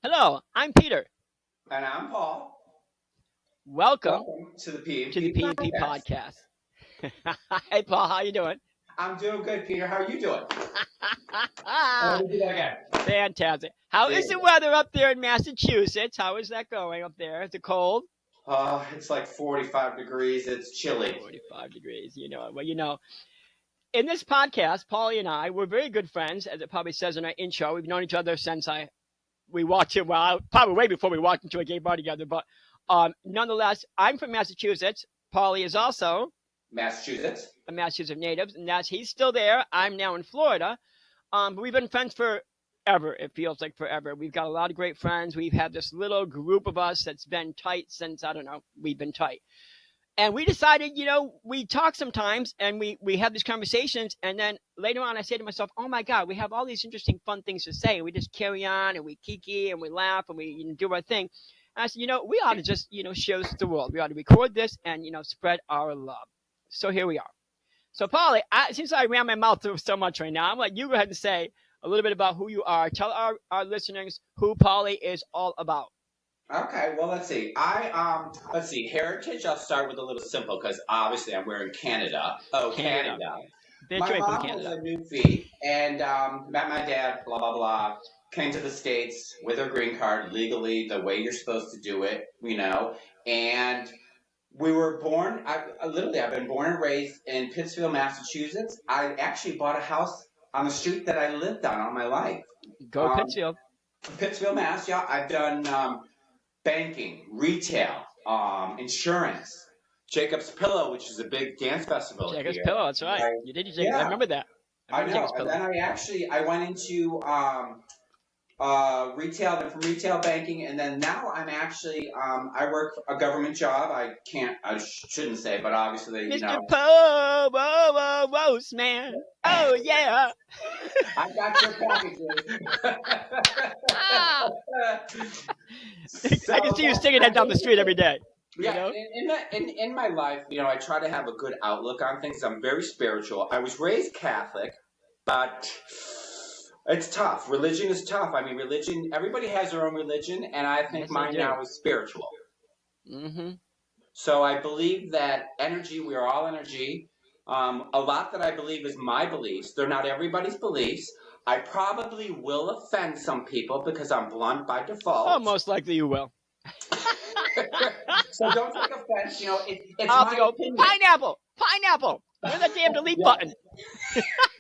Hello, I'm Peter. And I'm Paul. Welcome Welcome to the to the PNP PNP podcast. podcast. Hey, Paul, how you doing? I'm doing good, Peter. How are you doing? Let me do that again. Fantastic. How There is you the go. weather up there in Massachusetts? How is that going up there? Is it cold? It's like 45 degrees. It's chilly. 45 degrees. Well, in this podcast, Paulie and I, we're very good friends, as it probably says in our intro. We've known each other since we walked in, well, probably way before we walked into a gay bar together. But nonetheless, I'm from Massachusetts. Paulie is also Massachusetts. a Massachusetts native, and he's still there. I'm now in Florida. But we've been friends forever. It feels like forever. We've got a lot of great friends. We've had this little group of us that's been tight since, I don't know, we've been tight. And we decided, we talk sometimes and we have these conversations. And then later on, I say to myself, oh my God, we have all these interesting, fun things to say. And we just carry on and we kiki and we laugh and we do our thing. And I said, we ought to just, share this to the world. We ought to record this and, spread our love. So here we are. So, Paulie, since I ran my mouth through so much right now, I'm like, you go ahead and say a little bit about who you are. Tell our listeners who Paulie is all about. Okay, well, let's see. Let's see. Heritage, I'll start with a little simple because obviously we're in Canada. Oh, Canada. My mom was a newfie and met my dad, blah, blah, blah. Came to the States with her green card legally, the way you're supposed to do it, And we were born, I've been born and raised in Pittsfield, Massachusetts. I actually bought a house on the street that I lived on all my life. Go Pittsfield. Pittsfield, Mass. Yeah, I've done banking, retail, insurance, Jacob's Pillow, which is a big dance festival Jacob's here. Pillow, that's right. You did Jacob's. I remember that. I know. And then I went into retail, then from retail banking, and then now I'm actually I work a government job. I shouldn't say, but obviously, Mr. Postman. Oh yeah. I got your packages. I can see you singing that down the street every day. Yeah, in my life, I try to have a good outlook on things. I'm very spiritual. I was raised Catholic, but it's tough. Religion is tough. I mean, everybody has their own religion, and I think mine now is spiritual. Mm-hmm. So I believe that we are all energy. A lot that I believe is my beliefs. They're not everybody's beliefs. I probably will offend some people because I'm blunt by default. Oh, most likely you will. So don't take offense. It's my opinion. Pineapple. Where's that damn delete button?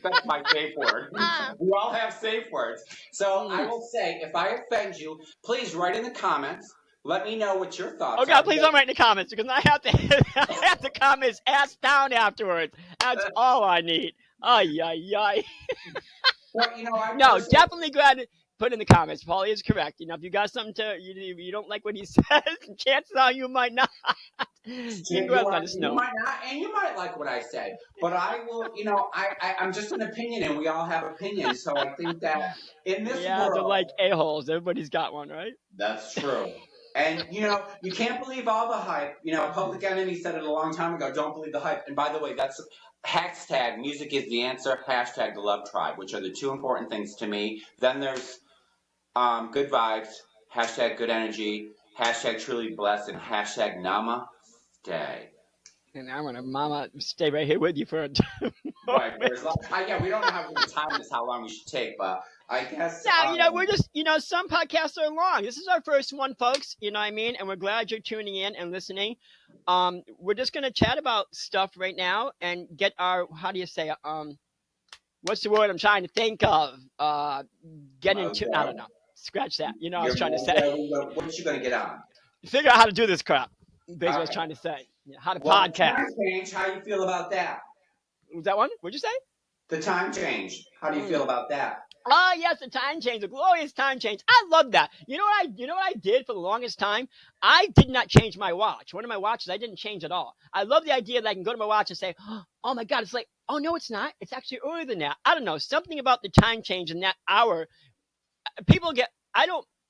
That's my safe word. We all have safe words. So I will say, if I offend you, please write in the comments. Let me know what your thoughts are. Oh God, please don't write in the comments because I have to comments ass down afterwards. That's all I need. Ay. Well, definitely go ahead and put in the comments. Paulie is correct. If you got something you don't like what he says, chances are you might not. You can go ahead and let us know. You might not, and you might like what I say. But I will, I'm just an opinion, and we all have opinions. So I think that in this world... they're like a-holes. Everybody's got one, right? That's true. And, you can't believe all the hype. Public Enemy said it a long time ago, don't believe the hype. And by the way, that's hashtag music is the answer, hashtag the love tribe, which are the two important things to me. Then there's good vibes, hashtag good energy, hashtag truly blessed, and hashtag namaste. And I'm gonna stay right here with you for a time. Right. We don't know how we time this, how long we should take, but I guess. Now, we're just, some podcasts are long. This is our first one, folks. You know what I mean? And we're glad you're tuning in and listening. We're just gonna chat about stuff right now and get our, how do you say, what's the word I'm trying to think of? Get into, I don't know. Scratch that. I was trying to say. What you gonna get on? Figure out how to do this crap. Basically, what I was trying to say. How to podcast. Time change. How you feel about that? Was that one? What'd you say? The time change. How do you feel about that? Oh yes, the time change, the glorious time change. I love that. You know what I did for the longest time? I did not change my watch. One of my watches I didn't change at all. I love the idea that I can go to my watch and say, oh my God, it's like, oh no, it's not. It's actually earlier than that. I don't know. Something about the time change in that hour.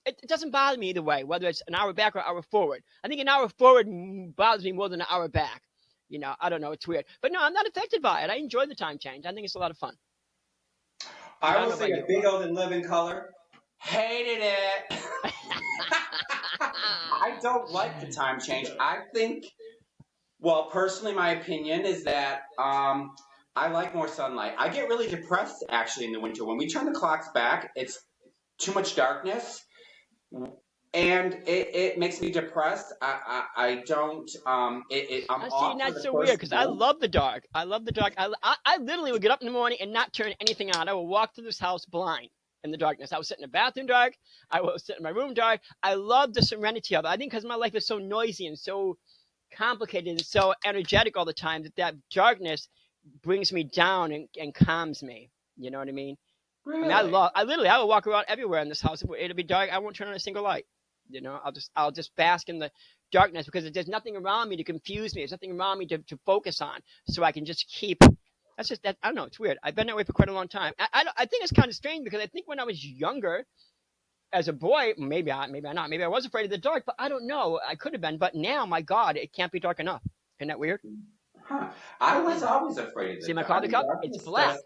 It doesn't bother me either way, whether it's an hour back or an hour forward. I think an hour forward bothers me more than an hour back. I don't know. It's weird. But no, I'm not affected by it. I enjoy the time change. I think it's a lot of fun. I will say a big old and living color. Hated it. I don't like the time change. I think, well, personally, my opinion is that I like more sunlight. I get really depressed actually in the winter. When we turn the clocks back, it's too much darkness. And it makes me depressed. I don't. I'm off for that's the so first weird because I love the dark. I love the dark. I literally would get up in the morning and not turn anything on. I would walk through this house blind in the darkness. I would sit in the bathroom dark. I would sit in my room dark. I love the serenity of it. I think because my life is so noisy and so complicated and so energetic all the time that darkness brings me down and calms me. You know what I mean? Really? I would walk around everywhere in this house. It'll be dark. I won't turn on a single light. You know, I'll just bask in the darkness because there's nothing around me to confuse me. There's nothing around me to focus on, so I can just keep. That's just that. I don't know. It's weird. I've been that way for quite a long time. I think it's kind of strange because I think when I was younger, as a boy, maybe I not. Maybe I was afraid of the dark, but I don't know. I could have been, but now, my God, it can't be dark enough. Isn't that weird? Huh. I was always afraid of the See my dark. coffee cup? It's black.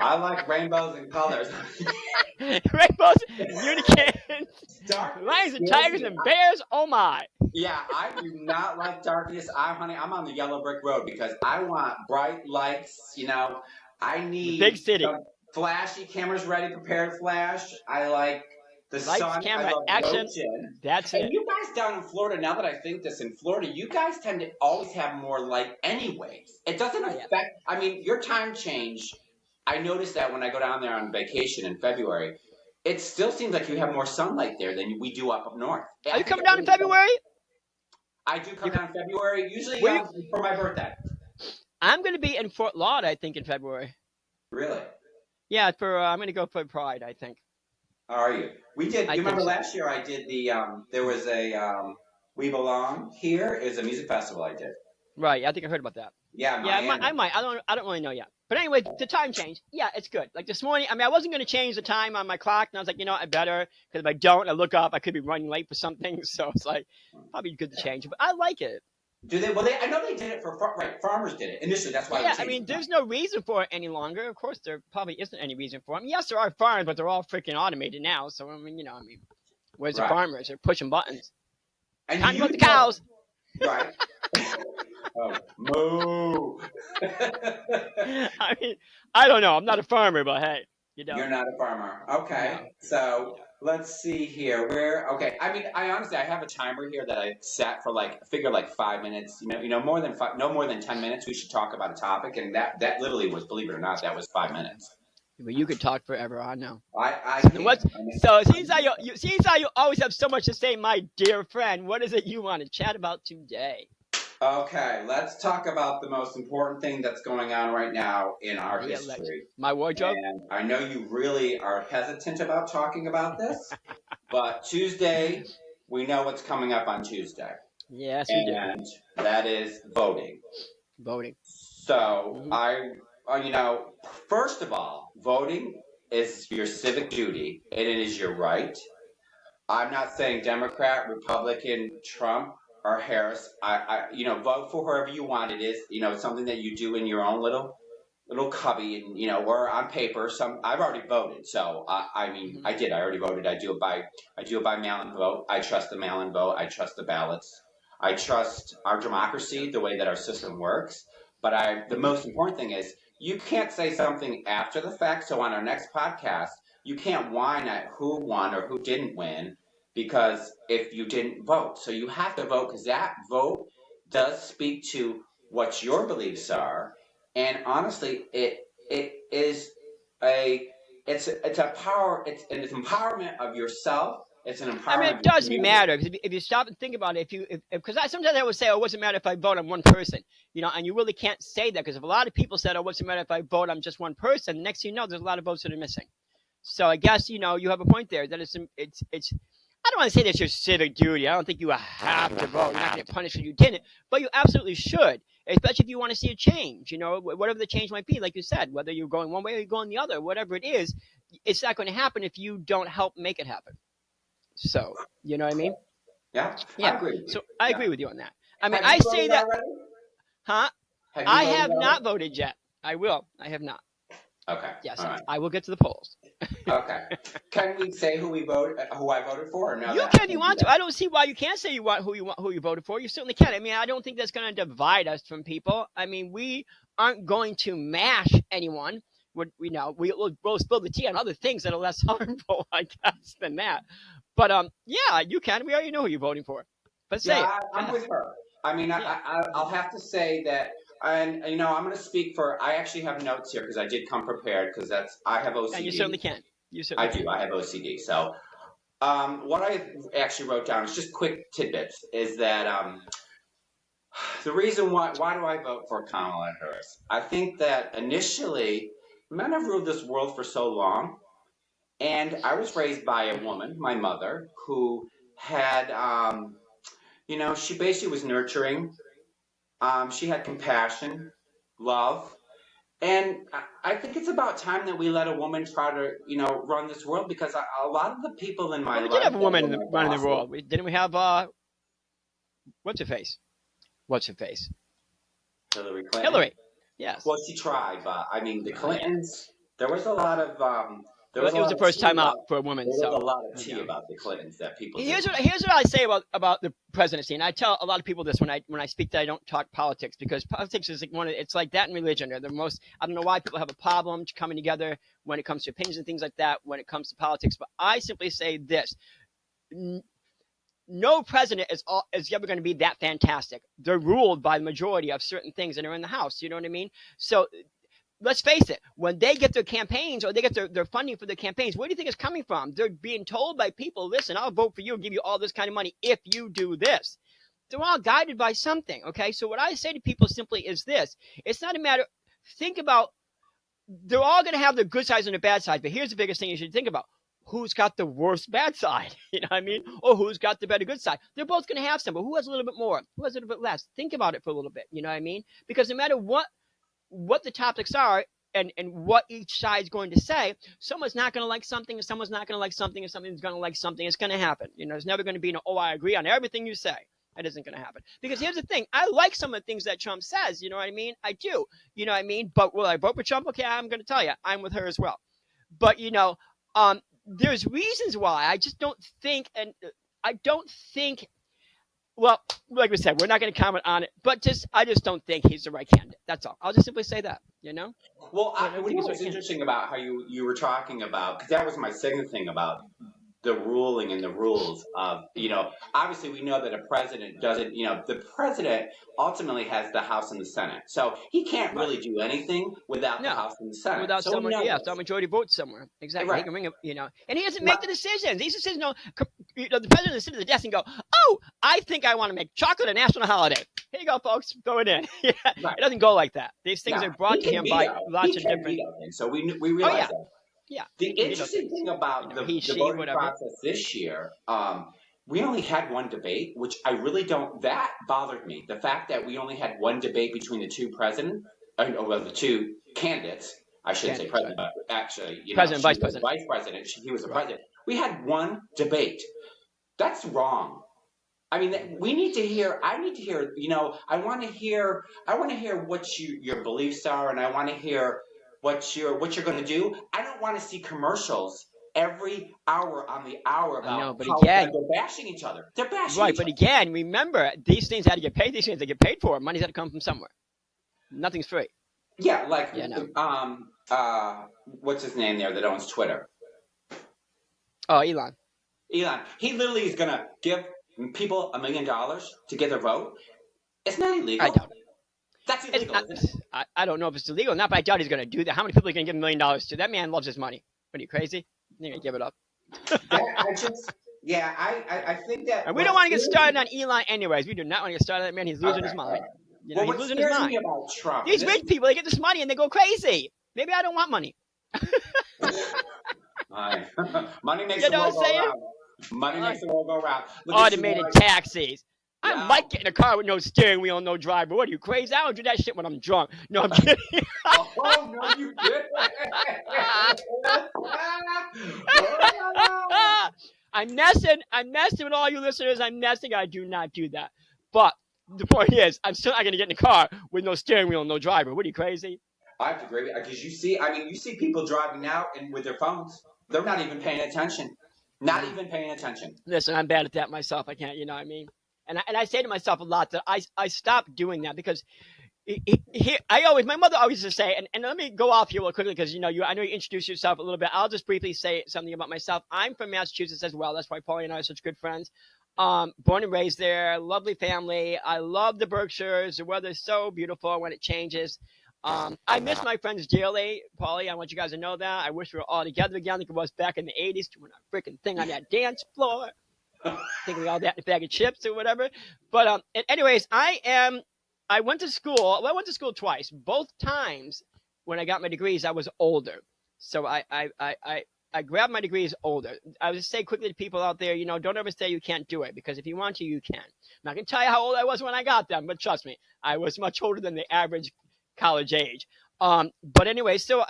I like rainbows and colors. Rainbows, unicorns, lions and tigers and bears. Oh my! Yeah, I do not like darkness. I'm on the yellow brick road because I want bright lights. You know, I need big city, flashy cameras ready, prepared flash. I like the lights, sun. camera, I love action. ocean. That's and it. You guys down in Florida. Now that I think this, in Florida, you guys tend to always have more light, anyways. It doesn't affect. I mean, your time change. I noticed that when I go down there on vacation in February, it still seems like you have more sunlight there than we do up north. Are you coming down in February? I do come down in February, usually for my birthday. I'm going to be in Fort Lauderdale, I think, in February. Really? Yeah, I'm going to go for Pride, I think. Are you? We did. You remember last year I did there was a We Belong Here. It was a music festival I did. Right. I think I heard about that. Yeah, I might. I don't really know yet. But anyway, the time change. Yeah, it's good. Like this morning, I wasn't going to change the time on my clock, and I was like, I better, because if I don't, I look up, I could be running late for something. So it's like probably good to change it. But I like it. Do they? Well, I know they did it for farmers did it initially. That's why. Yeah, there's no reason for it any longer. Of course, there probably isn't any reason for it. Yes, there are farms, but they're all freaking automated now. So where's the farmers? They're pushing buttons. And time to milk the cows. Right. Oh, moo. I don't know. I'm not a farmer, but hey, You're not a farmer. Okay. No. So let's see here. Okay. I honestly, I have a timer here that I set for figure 5 minutes. No more than 10 minutes. We should talk about a topic, and that literally was, believe it or not, that was 5 minutes. But you could talk forever. I know. I so seems how you always have so much to say, my dear friend. What is it you want to chat about today? Okay, let's talk about the most important thing that's going on right now in our history. My wardrobe? And I know you really are hesitant about talking about this, but Tuesday, we know what's coming up on Tuesday. Yes, we do. And that is voting. Voting. So, first of all, voting is your civic duty, and it is your right. I'm not saying Democrat, Republican, Trump, or Harris. Vote for whoever you want. It is, something that you do in your own little cubby, and or on paper. I've already voted, so I did. I already voted. I do it by mail-in vote. I trust the mail-in vote. I trust the ballots. I trust our democracy, the way that our system works. But the most important thing is you can't say something after the fact. So on our next podcast, you can't whine at who won or who didn't win, because if you didn't vote. So you have to vote, because that vote does speak to what your beliefs are. And honestly, it's a power. It's an empowerment of yourself. It's an empowerment. It does matter, because if you stop and think about it, because sometimes I would say, what's the matter if I vote on one person? And you really can't say that, because if a lot of people said, what's the matter if I vote on just one person? The next thing you know, there's a lot of votes that are missing. So I guess you have a point there that it's. I don't want to say that's your civic duty. I don't think you have to vote. You're not going to get punished if you didn't, but you absolutely should, especially if you want to see a change. Whatever the change might be, like you said, whether you're going one way or you're going the other, whatever it is, it's not going to happen if you don't help make it happen. So, you know what I mean? Yeah. I agree. So I agree with you on that. I say that. Already? Huh? I have not voted yet. I will. I have not. Okay. Yes, All right. I will get to the polls. Okay. Can we say who I voted for? Or no, You can if you want to. I don't see why you can't say who you voted for. You certainly can. I mean, I don't think that's going to divide us from people. I mean, we aren't going to mash anyone. We'll spill the tea on other things that are less harmful, I guess, than that. But yeah, you can. We already know who you're voting for. But say it. I'm with her. I mean, I'll have to say that, and I'm going to speak for. I actually have notes here because I did come prepared because I have OCD. And you certainly can. I do. I have OCD. So, what I actually wrote down is just quick tidbits. Is that the reason why do I vote for Kamala Harris? I think that initially men have ruled this world for so long, and I was raised by a woman, my mother, who had. She basically was nurturing. She had compassion, love, and I think it's about time that we let a woman try to, run this world because a lot of the people in my life. We did have a woman running the world. Didn't we have what's her face? Hillary Clinton. Hillary. Yes. Well, she tried, but I mean, the Clintons. There was a lot of. It was the first time out for a woman. There was a lot of tea about the Clintons that people. Here's what I say about the presidency, and I tell a lot of people this when I speak that I don't talk politics because politics is it's like that in religion. They're the most. I don't know why people have a problem coming together when it comes to opinions and things like that when it comes to politics. But I simply say this: no president is ever going to be that fantastic. They're ruled by the majority of certain things that are in the House. You know what I mean? So. Let's face it, when they get their campaigns or they get their funding for their campaigns, where do you think it's coming from? They're being told by people, listen, I'll vote for you and give you all this kind of money if you do this. They're all guided by something, okay? So what I say to people simply is this. It's not a matter, think about, they're all going to have their good sides and their bad sides, but here's the biggest thing you should think about. Who's got the worst bad side? You know what I mean? Or who's got the better good side? They're both going to have some, but who has a little bit more? Who has a little bit less? Think about it for a little bit, you know what I mean? Because no matter what the topics are and what each side is going to say, someone's not going to like something and someone's not going to like something and someone's going to like something. It's going to happen. There's never going to be I agree on everything you say. That isn't going to happen. Because here's the thing. I like some of the things that Trump says. You know what I mean? I do. You know what I mean? But will I vote for Trump? Okay, I'm going to tell you. I'm with her as well. But, there's reasons why. I just don't think, well, like we said, we're not going to comment on it, but I just don't think he's the right candidate. That's all. I'll just simply say that, Well, what's interesting about how you were talking about, because that was my second thing about the ruling and the rules of, obviously we know that a president doesn't, the president ultimately has the House and the Senate. So he can't really do anything without the House and the Senate. Without someone, some majority vote somewhere. Exactly. Right. He can ring and he doesn't make the decisions. These decisions, the president doesn't sit at the desk and go, oh, I think I want to make chocolate a national holiday. Here you go, folks. Throw it in. It doesn't go like that. These things are brought to him by lots of different. So we realize that. Yeah. The interesting thing about the voting process this year, we only had one debate, which I really don't. That bothered me. The fact that we only had one debate between the two presidents, the two candidates. I shouldn't say president, but actually, president, vice president. Vice president. He was a president. We had one debate. That's wrong. I mean, we need to hear. I need to hear. I want to hear. I want to hear what your beliefs are, and I want to hear what you're going to do. I don't want to see commercials every hour on the hour about how they're bashing each other. They're bashing each other. But again, remember, these things had to get paid. These things they get paid for. Money's got to come from somewhere. Nothing's free. Yeah, what's his name there that owns Twitter? Oh, Elon. He literally is going to give people $1 million to get their vote. It's not illegal. I doubt it. That's illegal, isn't it? I don't know if it's illegal or not, but I doubt he's going to do that. How many people are going to give $1 million to? That man loves his money. What are you, crazy? You're going to give it up. I think that... And we don't want to get started on Elon anyways. We do not want to get started on that man. He's losing his mind. He's losing his mind. About Trump, these rich people, they get this money and they go crazy. Maybe I don't want money. Money makes the world go round. Money makes the world go round. Automated taxis. I might get in a car with no steering wheel, no driver. What are you, crazy? I don't do that shit when I'm drunk. No, I'm kidding. Oh, no, you didn't. I'm messing with all you listeners. I'm messing. I do not do that. But the point is, I'm still not going to get in a car with no steering wheel, no driver. What are you, crazy? I have to agree because you see people driving now and with their phones. They're not even paying attention. Not even paying attention. Listen, I'm bad at that myself. I can't, you know what I mean? And I say to myself a lot that I stopped doing that because my mother always used to say, and let me go off here real quickly because I know you introduced yourself a little bit. I'll just briefly say something about myself. I'm from Massachusetts as well. That's why Paulie and I are such good friends. Born and raised there, lovely family. I love the Berkshires. The weather's so beautiful when it changes. I miss my friends dearly, Paulie. I want you guys to know that. I wish we were all together again like it was back in the 80s doing a freaking thing on that dance floor. Thinking we all that in a bag of chips or whatever. But anyways, I went to school. Well, I went to school twice. Both times when I got my degrees, I was older. So I grabbed my degrees older. I would say quickly to people out there, don't ever say you can't do it because if you want to, you can. I'm not going to tell you how old I was when I got them, but trust me, I was much older than the average college age. But anyway, so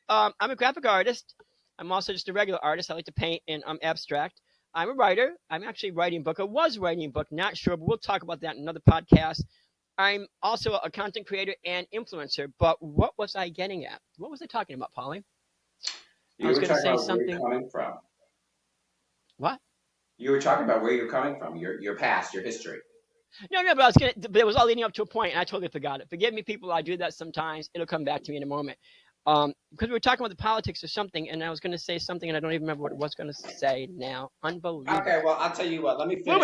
I'm a graphic artist. I'm also just a regular artist. I like to paint and abstract. I'm a writer. I'm actually writing a book. I was writing a book, not sure, but we'll talk about that in another podcast. I'm also a content creator and influencer. But what was I getting at? What was I talking about, Paulie? I was going to say something. Where you're coming from. What? You were talking about where you're coming from, your past, your history. No, but it was all leading up to a point, and I totally forgot it. Forgive me, people. I do that sometimes. It'll come back to me in a moment. Because we were talking about the politics or something, and I was going to say something, and I don't even remember what it was going to say now. Unbelievable. Okay, well, I'll tell you what. Let me finish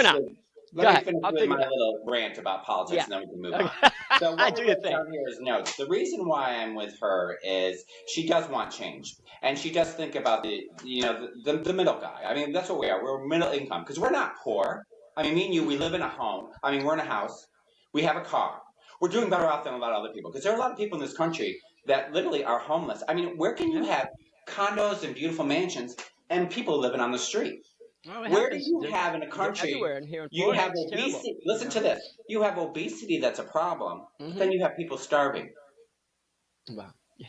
with my little rant about politics, and then we can move on. So what do your thing. Down here is notes. The reason why I'm with her is she does want change, and she does think about the middle guy. I mean, that's what we are. We're middle income because we're not poor. I mean, me and you, we live in a home. I mean, we're in a house. We have a car. We're doing better off than a lot of other people because there are a lot of people in this country that literally are homeless. I mean, where can you have condos and beautiful mansions and people living on the street? Well, where do you have in a country? You have obesity. Listen to this. You have obesity that's a problem. Mm-hmm. Then you have people starving. Wow. Yeah.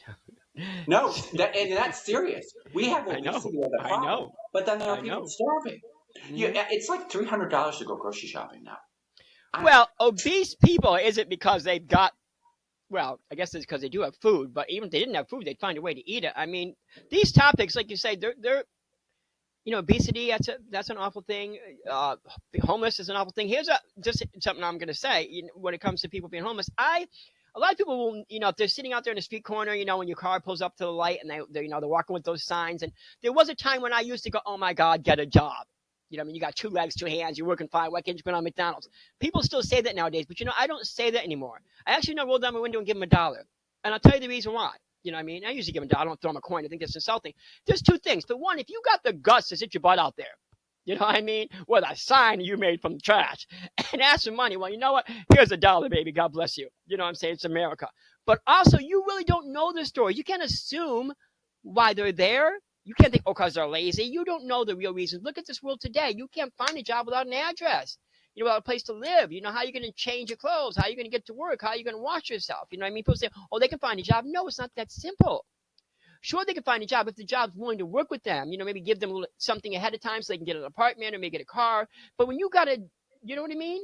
No, and that's serious. We have obesity as a problem, but then there are people starving. Mm-hmm. It's like $300 to go grocery shopping now. Well, obese people, is it because they've got, well, I guess it's because they do have food, but even if they didn't have food, they'd find a way to eat it. I mean, these topics, like you say, they're obesity, that's an awful thing. Homeless is an awful thing. Here's just something I'm going to say when it comes to people being homeless. A lot of people will, if they're sitting out there in the street corner, when your car pulls up to the light and they're walking with those signs. And there was a time when I used to go, oh my God, get a job. You got 2 legs, 2 hands, you're working fine. Why can't you go on McDonald's? People still say that nowadays, but I don't say that anymore. I actually roll down my window and give them $1. And I'll tell you the reason why. You know what I mean? I usually give them $1. I don't throw them a coin. I think that's insulting. There's 2 things. For one, if you got the guts to sit your butt out there, you know what I mean? With a sign you made from the trash and ask for money. Well, you know what? Here's $1, baby. God bless you. You know what I'm saying? It's America. But also, you really don't know the story. You can't assume why they're there. You can't think, because they're lazy. You don't know the real reasons. Look at this world today. You can't find a job without an address. Without a place to live. How are you going to change your clothes? How are you going to get to work? How are you going to wash yourself? You know what I mean? People say, oh, they can find a job. No, it's not that simple. Sure, they can find a job if the job's willing to work with them. Maybe give them something ahead of time so they can get an apartment or maybe get a car. But when you got to, you know what I mean?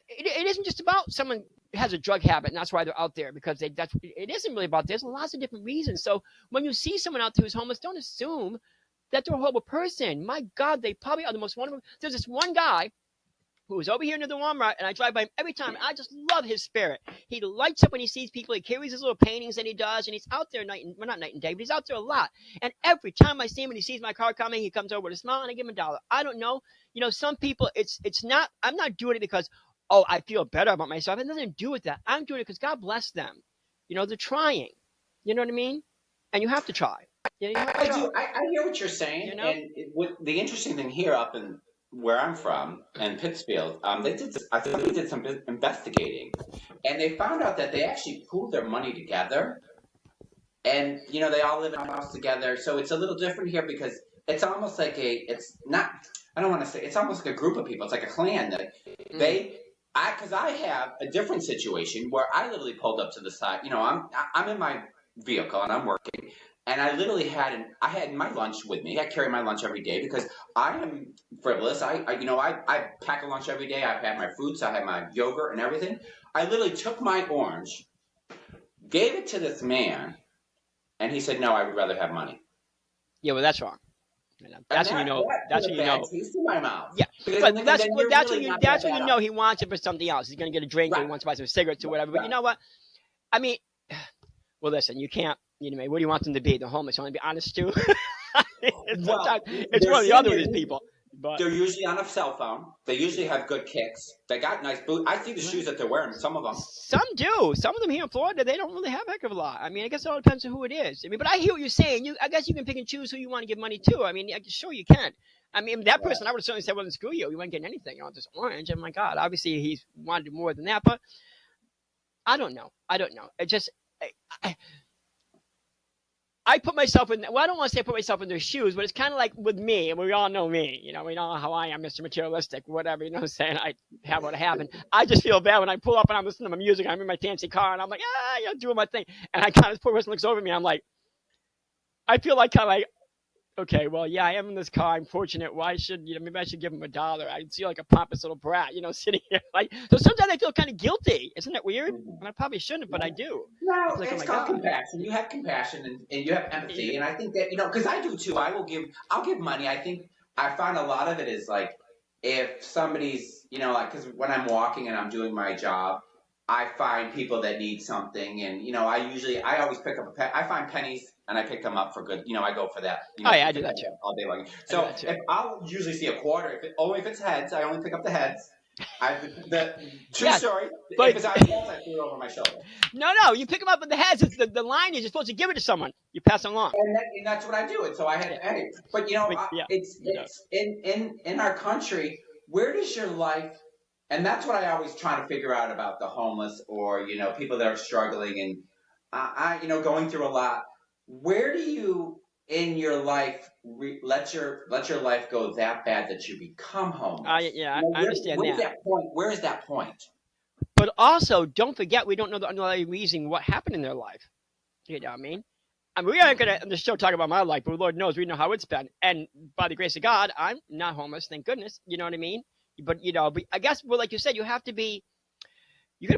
It isn't just about someone has a drug habit and that's why they're out there because it isn't really about this. There's lots of different reasons. So when you see someone out there who's homeless, don't assume that they're a horrible person. My God, they probably are the most wonderful. There's this one guy who was over here near the Walmart, and I drive by him every time, and I just love his spirit. He lights up when he sees people. He carries his little paintings that he does, and he's out there not night and day, but he's out there a lot. And every time I see him and he sees my car coming, he comes over with a smile, and I give him $1. I don't know. Some people, it's not, I'm not doing it because, oh, I feel better about myself. It has nothing to do with that. I'm doing it because God bless them. They're trying. You know what I mean? And you have to try. I do. I hear what you're saying. And the interesting thing here up in where I'm from, in Pittsfield, they did some investigating, and they found out that they actually pooled their money together, and they all live in a house together. So it's a little different here because it's almost like it's almost like a group of people. It's like a clan that because I have a different situation where I literally pulled up to the side. I'm in my vehicle and I'm working. And I literally had my lunch with me. I carry my lunch every day because I am frivolous. I pack a lunch every day. I've had my fruits. I have my yogurt and everything. I literally took my orange, gave it to this man, and he said, "No, I would rather have money." Yeah, well, that's wrong. That's when you know. That's when you know. Taste in my mouth. Yeah, because but that's really when you know he wants it for something else. He's going to get a drink or he wants to buy some cigarettes or whatever. But you know what? I mean, well, listen, you can't. You know, what do you want them to be? The homeless? You want to be honest too? It's one or the other with these people. But they're usually on a cell phone. They usually have good kicks. They got nice boots. I see the shoes that they're wearing. Some of them. Some do. Some of them here in Florida, they don't really have a heck of a lot. I mean, I guess it all depends on who it is. I mean, but I hear what you're saying. I guess you can pick and choose who you want to give money to. I mean, sure you can. I mean, that person, I would have certainly said, well, then screw you. You weren't getting anything. You know, this orange. Oh, my God. Obviously, he's wanted more than that. But I don't know. It just... I put myself in. Well, I don't want to say I put myself in their shoes, but it's kind of like with me, and we all know me. You know, we know how I am, Mr. Materialistic, whatever. You know what I'm saying? I have what happened. I just feel bad when I pull up and I'm listening to my music. I'm in my fancy car, and I'm like, doing my thing. And I kind of, this poor person looks over me. I'm like, I feel like kind of like, okay, well, yeah, I am in this car. I'm fortunate. Why should, maybe I should give him $1. I feel like a pompous little brat, sitting here. Like, so sometimes I feel kind of guilty. Isn't that weird? And I probably shouldn't, but I do. No, it's called compassion. You have compassion and you have empathy. Yeah. And I think that, because I do too. I'll give money. I think I find a lot of it is like, if somebody's, like, because when I'm walking and I'm doing my job, I find people that need something, and I always pick up a pen. I find pennies and I pick them up for good. I go for that. I do that too all day long. So I'll usually see a quarter. If it's heads, I only pick up the heads. True story. But if it's out of heads, I throw it over my shoulder. No, you pick them up with the heads. It's the line is you're supposed to give it to someone. You pass it along. And that's what I do. And so I had, but it's in our country. Where does your life? And that's what I always try to figure out about the homeless or, people that are struggling and, going through a lot. Where do you, in your life, let your life go that bad that you become homeless? I understand that. Where is that point? But also, don't forget, we don't know the underlying reason what happened in their life. You know what I mean? I mean, we aren't going to on the show talk about my life, but Lord knows we know how it's been. And by the grace of God, I'm not homeless, thank goodness. You know what I mean? But, I guess, well, like you said, you got to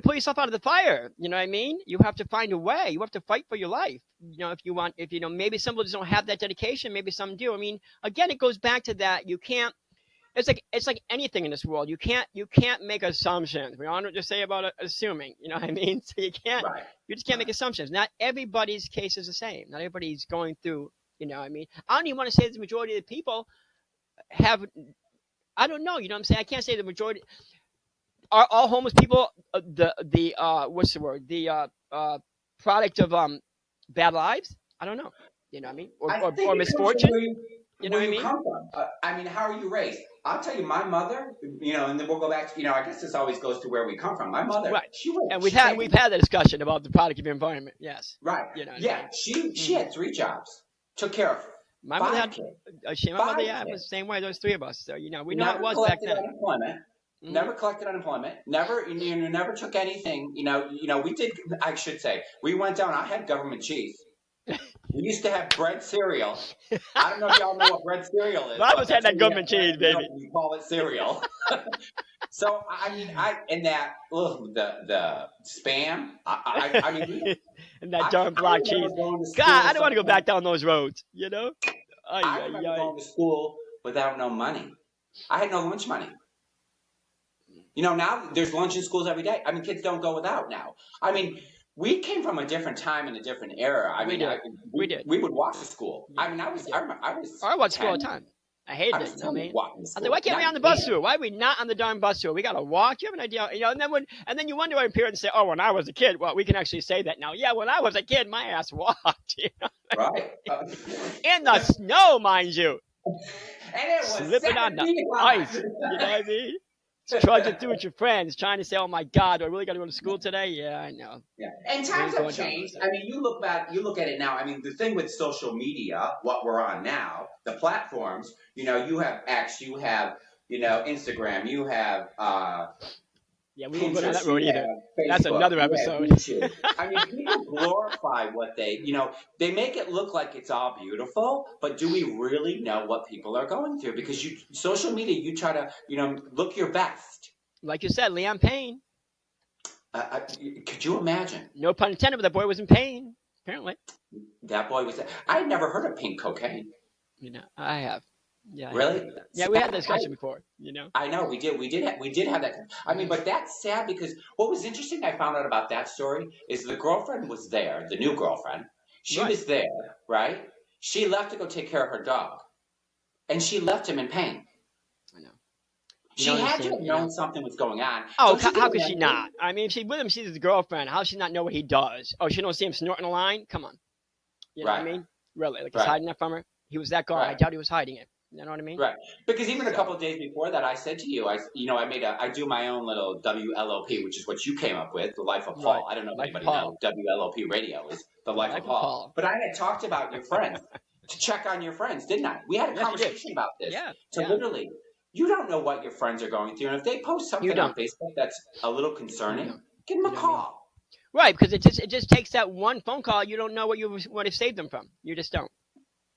pull yourself out of the fire. You know what I mean? You have to find a way. You have to fight for your life. Maybe some people just don't have that dedication. Maybe some do. I mean, again, it goes back to that. You can't, it's like anything in this world. You can't make assumptions. We all know what to say about assuming, you know what I mean? So you just can't make assumptions. Not everybody's case is the same. Not everybody's going through, you know what I mean? I don't even want to say that the majority of the people have, I don't know. You know what I'm saying? I can't say the majority. Are all homeless people what's the word? The product of bad lives? I don't know. You know what I mean? Or misfortune? You know what I mean? Come from. I mean, how are you raised? I'll tell you, my mother, and then we'll go back to, I guess this always goes to where we come from. My mother, and we've had the discussion about the product of your environment. Yes. Right. She had 3 jobs, took care of my mother had. My mother, it was the same way. Those 3 of us. So we know how it was back then. Never collected unemployment. Never took anything. We did. I should say we went down. I had government cheese. We used to have bread cereal. I don't know if y'all know what bread cereal is. I always had that government cheese, baby. We call it cereal. So I mean, the spam. I mean, and that darn black cheese. God, I don't want to go back down those roads. I remember going to school without no money. I had no lunch money. Now there's lunch in schools every day. I mean, kids don't go without now. I mean, we came from a different time and a different era. I mean, we did. We would walk to school. Yeah. I mean, I watched school all the time. I hated it. I mean, I was like, why can't we on the bus tour? Why are we not on the darn bus tour? We got to walk. You have an idea, and then you wonder why parents say, "Oh, when I was a kid." Well, we can actually say that now. Yeah, when I was a kid, my ass walked. Right. In the snow, mind you. And it was slipping on the ice. You know what I mean? Trudging through with your friends, trying to say, "Oh my God, do I really got to go to school today?" Yeah, I know. Yeah, and times have changed. I mean, you look at it now. I mean, the thing with social media, what we're on now, the platforms. You have X, you have Instagram, you have. Yeah, we didn't go down that road either. Facebook, that's another episode. I mean, people glorify what they make it look like it's all beautiful, but do we really know what people are going through? Because social media, you try to, look your best. Like you said, Leon Payne. Could you imagine? No pun intended, but the boy was in pain, apparently. That boy was. I had never heard of pink cocaine. I have. Yeah. Really? Yeah, we had that discussion before. I know we did. We did have that. I mean, but that's sad because what was interesting I found out about that story is the girlfriend was there, the new girlfriend. She was there, right? She left to go take care of her dog, and she left him in pain. I know. She had to have known something was going on. Oh, how could she not? I mean, if she's with him, she's his girlfriend. How does she not know what he does? Oh, she don't see him snorting a line? Come on. You know what I mean? Really? Like he's hiding that from her? He was that guy. I doubt he was hiding it. You know what I mean? Right. Because even a couple of days before that, I said to you, I do my own little WLOP, which is what you came up with, The Life of Paul. I don't know if anybody knows WLOP radio is The Life of Paul. But I had talked about your friends, to check on your friends, didn't I? We had a conversation about this. Literally, you don't know what your friends are going through. And if they post something on Facebook that's a little concerning, give them a call. Right, because it just takes that one phone call. You don't know what you would have saved them from. You just don't.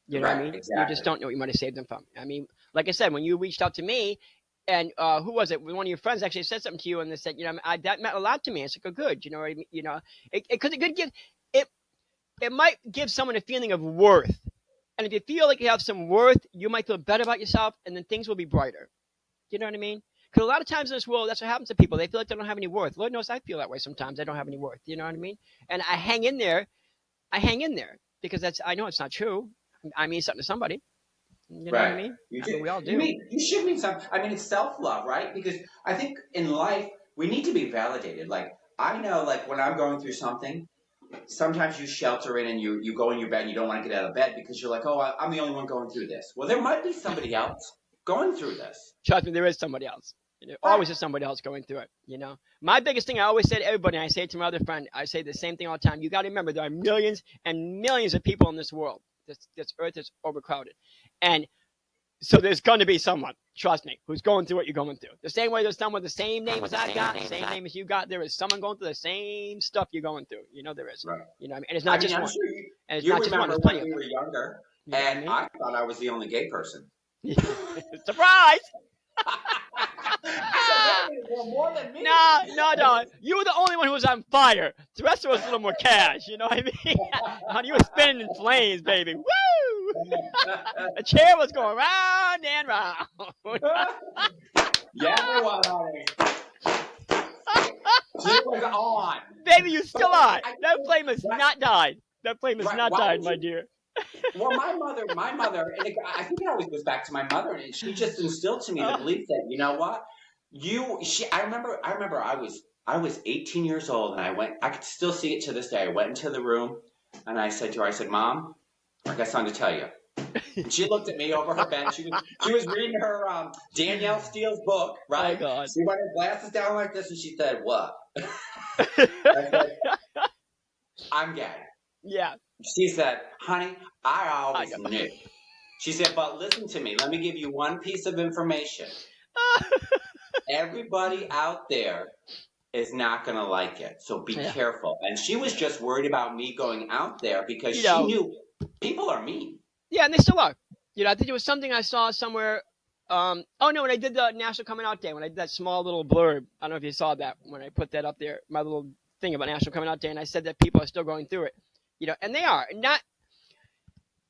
You know what I mean? Exactly. You just don't know what you might have saved them from. I mean, like I said, when you reached out to me, and who was it? One of your friends actually said something to you, and they said, that meant a lot to me. It's like, oh, good. You know what I mean? Because it could give it might give someone a feeling of worth, and if you feel like you have some worth, you might feel better about yourself, and then things will be brighter. You know what I mean? Because a lot of times in this world, that's what happens to people. They feel like they don't have any worth. Lord knows I feel that way sometimes. I don't have any worth. You know what I mean? And I hang in there. Because I know it's not true. I mean something to somebody. You know what I mean? We all do. You should mean something. I mean, it's self-love, right? Because I think in life, we need to be validated. Like, I know, like, when I'm going through something, sometimes you shelter in and you go in your bed and you don't want to get out of bed because you're like, oh, I'm the only one going through this. Well, there might be somebody else going through this. Trust me, there is somebody else. Always is somebody else going through it, My biggest thing I always say to everybody, and I say it to my other friend, I say the same thing all the time. You got to remember, there are millions and millions of people in this world. This earth is overcrowded. And so there's going to be someone, trust me, who's going through what you're going through. The same way there's someone with the same name as I got, the same name as you got, there is someone going through the same stuff you're going through. There is. Right. And it's not just one. Sure and it's not just one. There's plenty of them. We were younger, and I thought I was the only gay person. Surprise! More than me. No. You were the only one who was on fire. The rest of us a little more cash. You know what I mean? Honey, you were spinning in flames, baby. Woo! The chair was going round and round. Yeah, it was, honey. It was on. Baby, you still on. That flame has not died. That flame has not died, my dear. Well, my mother, and I think it always goes back to my mother, and she just instilled to me the belief that, you know what, I remember I was 18 years old, and I could still see it to this day. I went into the room, and I said to her, Mom, I got something to tell you. And she looked at me over her bench. She was reading her Danielle Steele's book, right? Oh, God. She went her glasses down like this, and she said, what? I said, I'm gay. Yeah. She said, honey, I always knew. She said, but listen to me. Let me give you one piece of information. Everybody out there is not going to like it. So be careful. And she was just worried about me going out there because she knew people are mean. Yeah, and they still are. I think it was something I saw somewhere. When I did the National Coming Out Day, when I did that small little blurb, I don't know if you saw that when I put that up there, my little thing about National Coming Out Day, and I said that people are still going through it. And they are.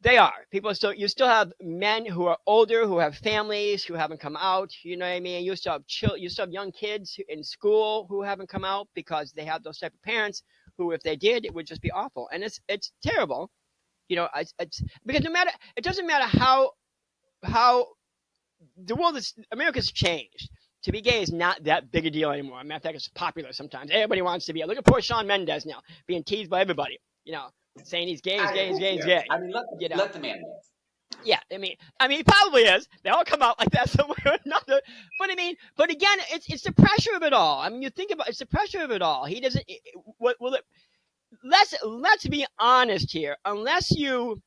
They are. You still have men who are older, who have families, who haven't come out. You know what I mean? You still have young kids in school who haven't come out because they have those type of parents who, if they did, it would just be awful. And it's terrible. It's because it doesn't matter how the world America's changed. To be gay is not that big a deal anymore. Matter of fact, it's popular sometimes. Everybody wants to be. Look at poor Shawn Mendes now, being teased by everybody. Saying he's gay, he's gay. I mean, let the man live. Yeah, I mean, he probably is. They all come out like that somewhere or another. But again, it's the pressure of it all. I mean, you think about it's the pressure of it all. He doesn't. Let's be honest here. Unless we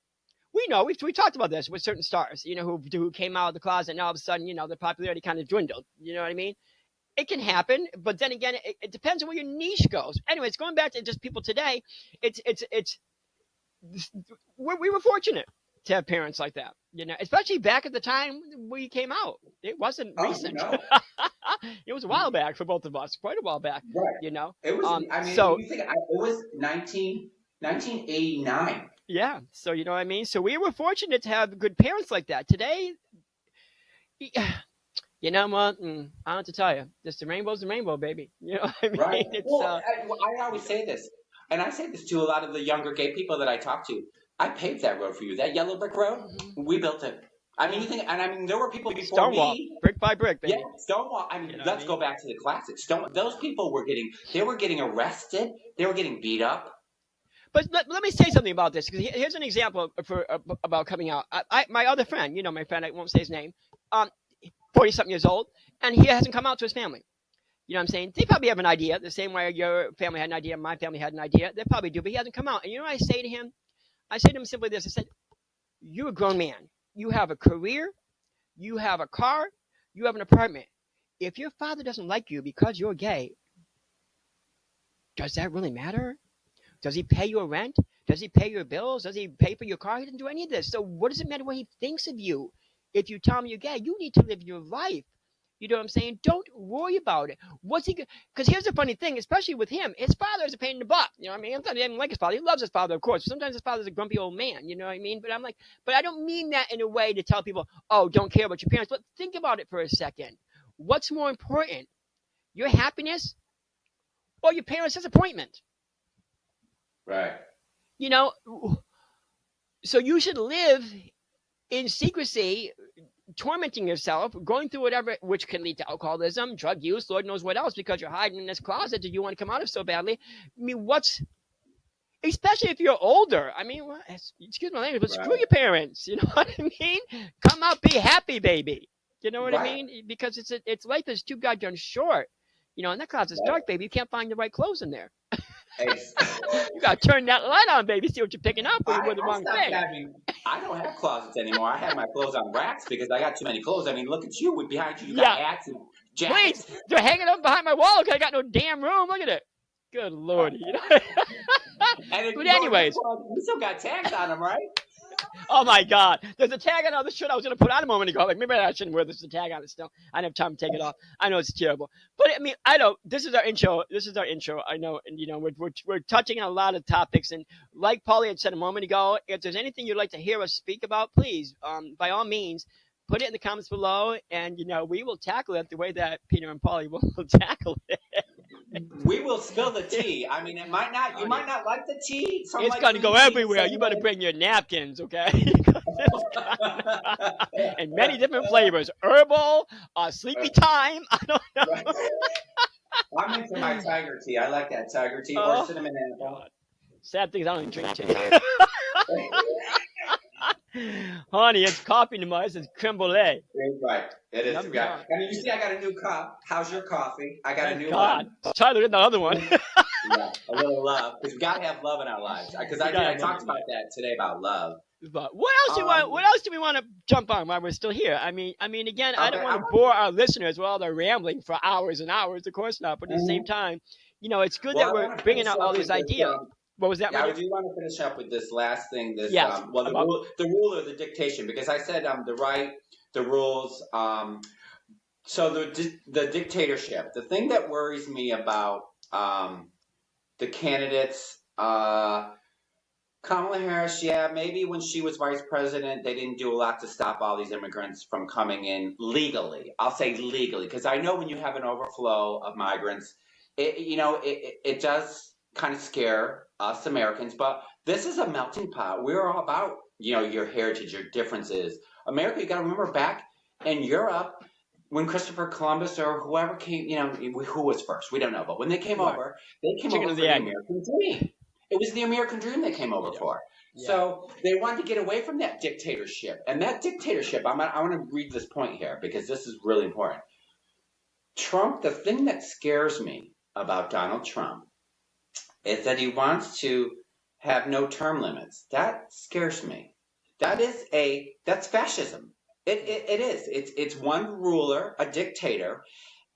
know we talked about this with certain stars, who came out of the closet and all of a sudden, their popularity kind of dwindled. You know what I mean? It can happen, but then again, it depends on where your niche goes. Anyways, going back to just people today, we were fortunate to have parents like that, especially back at the time we came out. It wasn't recent. No. It was a while back for both of us, quite a while back. Right. You know. It was. I mean, so you think it was 1989. Yeah. So you know what I mean. So we were fortunate to have good parents like that. Today, you know what? I don't have to tell you. Just the rainbow's the rainbow, baby. You know what I mean? Right. It's, well, I always say this, and I say this to a lot of the younger gay people that I talk to. I paved that road for you. That yellow brick road, we built it. I mean, you think, and I mean, there were people before Stonewall, me, brick by brick, baby. Yeah, Stonewall. I mean, you know let's go back to the classics. Those people were getting arrested. They were getting beat up. But let me say something about this, because here's an example about coming out. My other friend, you know, my friend, I won't say his name, 40-something years old, and he hasn't come out to his family. You know what I'm saying? They probably have an idea, the same way your family had an idea, my family had an idea. They probably do, but he hasn't come out. And you know what I say to him? I say to him simply this. I said, you're a grown man. You have a career. You have a car. You have an apartment. If your father doesn't like you because you're gay, does that really matter? Does he pay your rent? Does he pay your bills? Does he pay for your car? He doesn't do any of this. So what does it matter what he thinks of you? If you tell him you're gay, you need to live your life. You know what I'm saying? Don't worry about it. What's he? Because here's the funny thing, especially with him, his father is a pain in the butt. You know what I mean? Sometimes he doesn't like his father. He loves his father, of course. Sometimes his father's a grumpy old man. You know what I mean? But I'm like, but I don't mean that in a way to tell people, oh, don't care about your parents. But think about it for a second. What's more important, your happiness or your parents' disappointment? Right. You know, so you should live in secrecy, tormenting yourself, going through whatever, which can lead to alcoholism, drug use, Lord knows what else, because you're hiding in this closet that you want to come out of so badly. I mean, especially if you're older. I mean, excuse my language, but screw your parents. You know what I mean? Come out, be happy, baby. You know what I mean? Because it's life is too goddamn short. You know, and that closet's dark, baby. You can't find the right clothes in there. You gotta turn that light on, baby. See what you're picking up, or you're with the wrong thing. I don't have closets anymore. I have my clothes on racks because I got too many clothes. I mean, look at you. Behind you, you got hats and jackets. Wait, they're hanging up behind my wall because I got no damn room. Look at it. Good Lord. You know? But anyways, you still got tags on them, right? Oh my God! There's a tag on all the shirt I was going to put on a moment ago. Like maybe I shouldn't wear this tag on it still. I didn't have time to take it off. I know it's terrible, but I mean, I know this is our intro. I know, and you know, we're touching on a lot of topics. And like Paulie had said a moment ago, if there's anything you'd like to hear us speak about, please, by all means, put it in the comments below, and you know, we will tackle it the way that Peter and Paulie will tackle it. We will spill the tea. I mean, you might not like the tea. It's going to go everywhere. You better bring your napkins, okay? And many different flavors. Herbal, sleepy time. I don't know. I'm into my tiger tea. I like that tiger tea or cinnamon apple. Sad thing is I don't even drink tea. Honey, it's coffee to us. It's creme brulee. Right. It is. I mean, you see, I got a new cup. How's your coffee? I got a new one. Try to get the other one. Yeah, a little love. Because we got to have love in our lives. Because I talked about that today, about love. But what else do we want to jump on while we're still here? I mean, again, I don't want to bore our listeners with all the rambling for hours and hours. Of course not. But at the same time, you know, it's good that we're bringing out all these ideas. What was that? Yeah, I do want to finish up with this last thing. This, yes, the rule or the dictation, because I said the right, the rules. So the dictatorship. The thing that worries me about the candidates, Kamala Harris. Yeah, maybe when she was vice president, they didn't do a lot to stop all these immigrants from coming in legally. I'll say legally, because I know when you have an overflow of migrants, it does kind of scare us Americans, but this is a melting pot. We're all about, your heritage, your differences. America, you got to remember back in Europe when Christopher Columbus or whoever came, who was first, we don't know, but when they came over, they came over for the American dream. It was the American dream they came over for. Yeah. So they wanted to get away from that dictatorship. And that dictatorship, I want to read this point here because this is really important. Trump, the thing that scares me about Donald Trump is that he wants to have no term limits. That scares me. That's fascism. It is. It's one ruler, a dictator,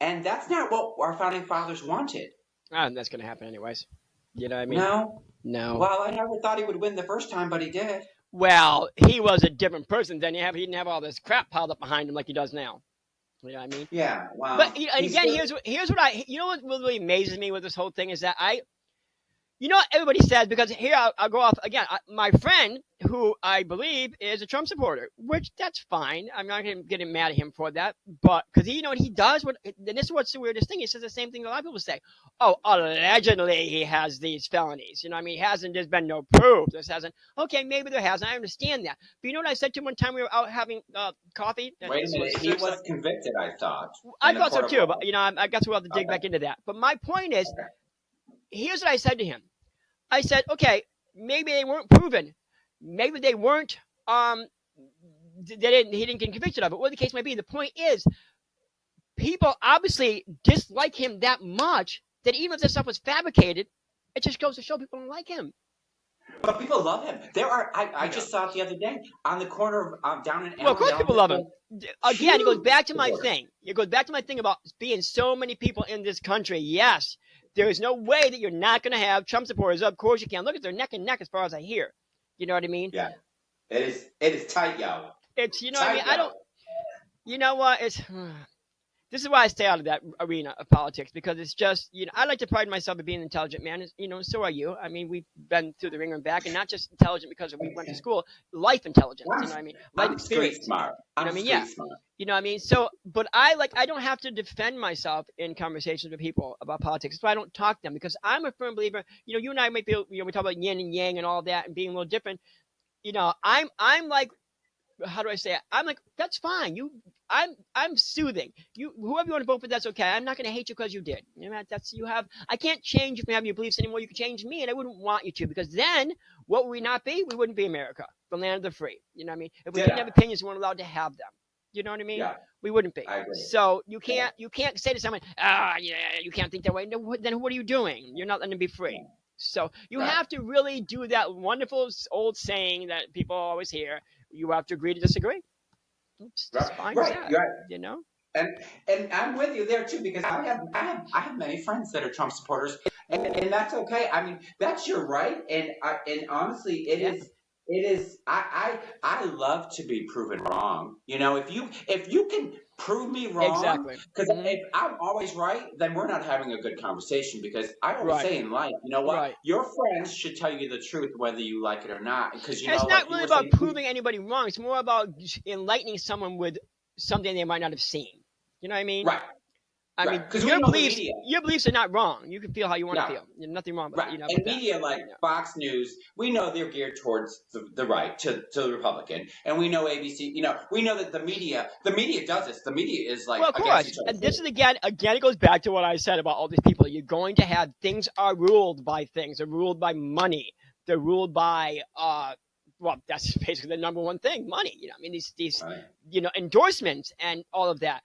and that's not what our founding fathers wanted. That's going to happen anyways. You know what I mean? No. Well, I never thought he would win the first time, but he did. Well, he was a different person then. He didn't have all this crap piled up behind him like he does now. You know what I mean? Yeah. Wow. But and again, here's what what really amazes me with this whole thing is that what everybody says, because here I'll go off again. My friend, who I believe is a Trump supporter, which that's fine. I'm not going to get mad at him for that, but because what he does, and this is what's the weirdest thing. He says the same thing a lot of people say. Oh, allegedly he has these felonies. You know what I mean? He hasn't. There's been no proof. This hasn't. Okay, maybe there hasn't. I understand that. But you know what I said to him one time we were out having coffee? Wait a minute. He was convicted, I thought. I thought so too, but I guess we'll have to dig back into that. But my point is, here's what I said to him. I said, okay, maybe they weren't proven. Maybe they weren't, he didn't get convicted of it. Whatever the case may be, the point is, people obviously dislike him that much that even if this stuff was fabricated, it just goes to show people don't like him. But people love him. I just saw it the other day on the corner of down in. Well, of course, people love him. Again, it goes back to my thing. It goes back to my thing about being so many people in this country. Yes, there is no way that you're not going to have Trump supporters. Of course, you can. Look at their neck and neck, as far as I hear. You know what I mean? Yeah, it is tight, yo. It's what I mean. I don't. You know what? This is why I stay out of that arena of politics, because it's just, I like to pride myself in being an intelligent man. So are you. I mean, we've been through the ringer and back, and not just intelligent because we went to school, life intelligence. You know what I mean? Life experience. Street smart. Smart. You know what I mean? So, but I don't have to defend myself in conversations with people about politics. That's why I don't talk to them, because I'm a firm believer. You and I might be, we talk about yin and yang and all that and being a little different. I'm like, how do I say it? I'm like, that's fine. I'm soothing. Whoever you want to vote for, that's okay. I'm not going to hate you because you did. I can't change you from having your beliefs anymore. You can change me, and I wouldn't want you to, because then what would we not be? We wouldn't be America, the land of the free. You know what I mean? If we didn't have opinions, we weren't allowed to have them. You know what I mean? Yeah. We wouldn't be. I agree. So you can't say to someone, you can't think that way. No, then what are you doing? You're not letting them be free. So you have to really do that wonderful old saying that people always hear. You have to agree to disagree. It's fine. Right. And I'm with you there too, because I have many friends that are Trump supporters, and that's okay. I mean, that's your right, and honestly, it is. I love to be proven wrong. If you can prove me wrong, exactly. Because if I'm always right, then we're not having a good conversation. Because I always say in life, you know what? Right. Your friends should tell you the truth, whether you like it or not. Because it's not really about proving anybody wrong. It's more about enlightening someone with something they might not have seen. You know what I mean? Right. I mean, your beliefs are not wrong. You can feel how you want to feel. There's nothing wrong with it. And media like Fox News, we know they're geared towards the right, to the Republican. And we know ABC, we know that the media does this. The media is like, well, of course. And this is again, it goes back to what I said about all these people. You're going to have, things are ruled by things. They're ruled by money. They're ruled by, well, that's basically the number one thing, money. I mean, these endorsements and all of that.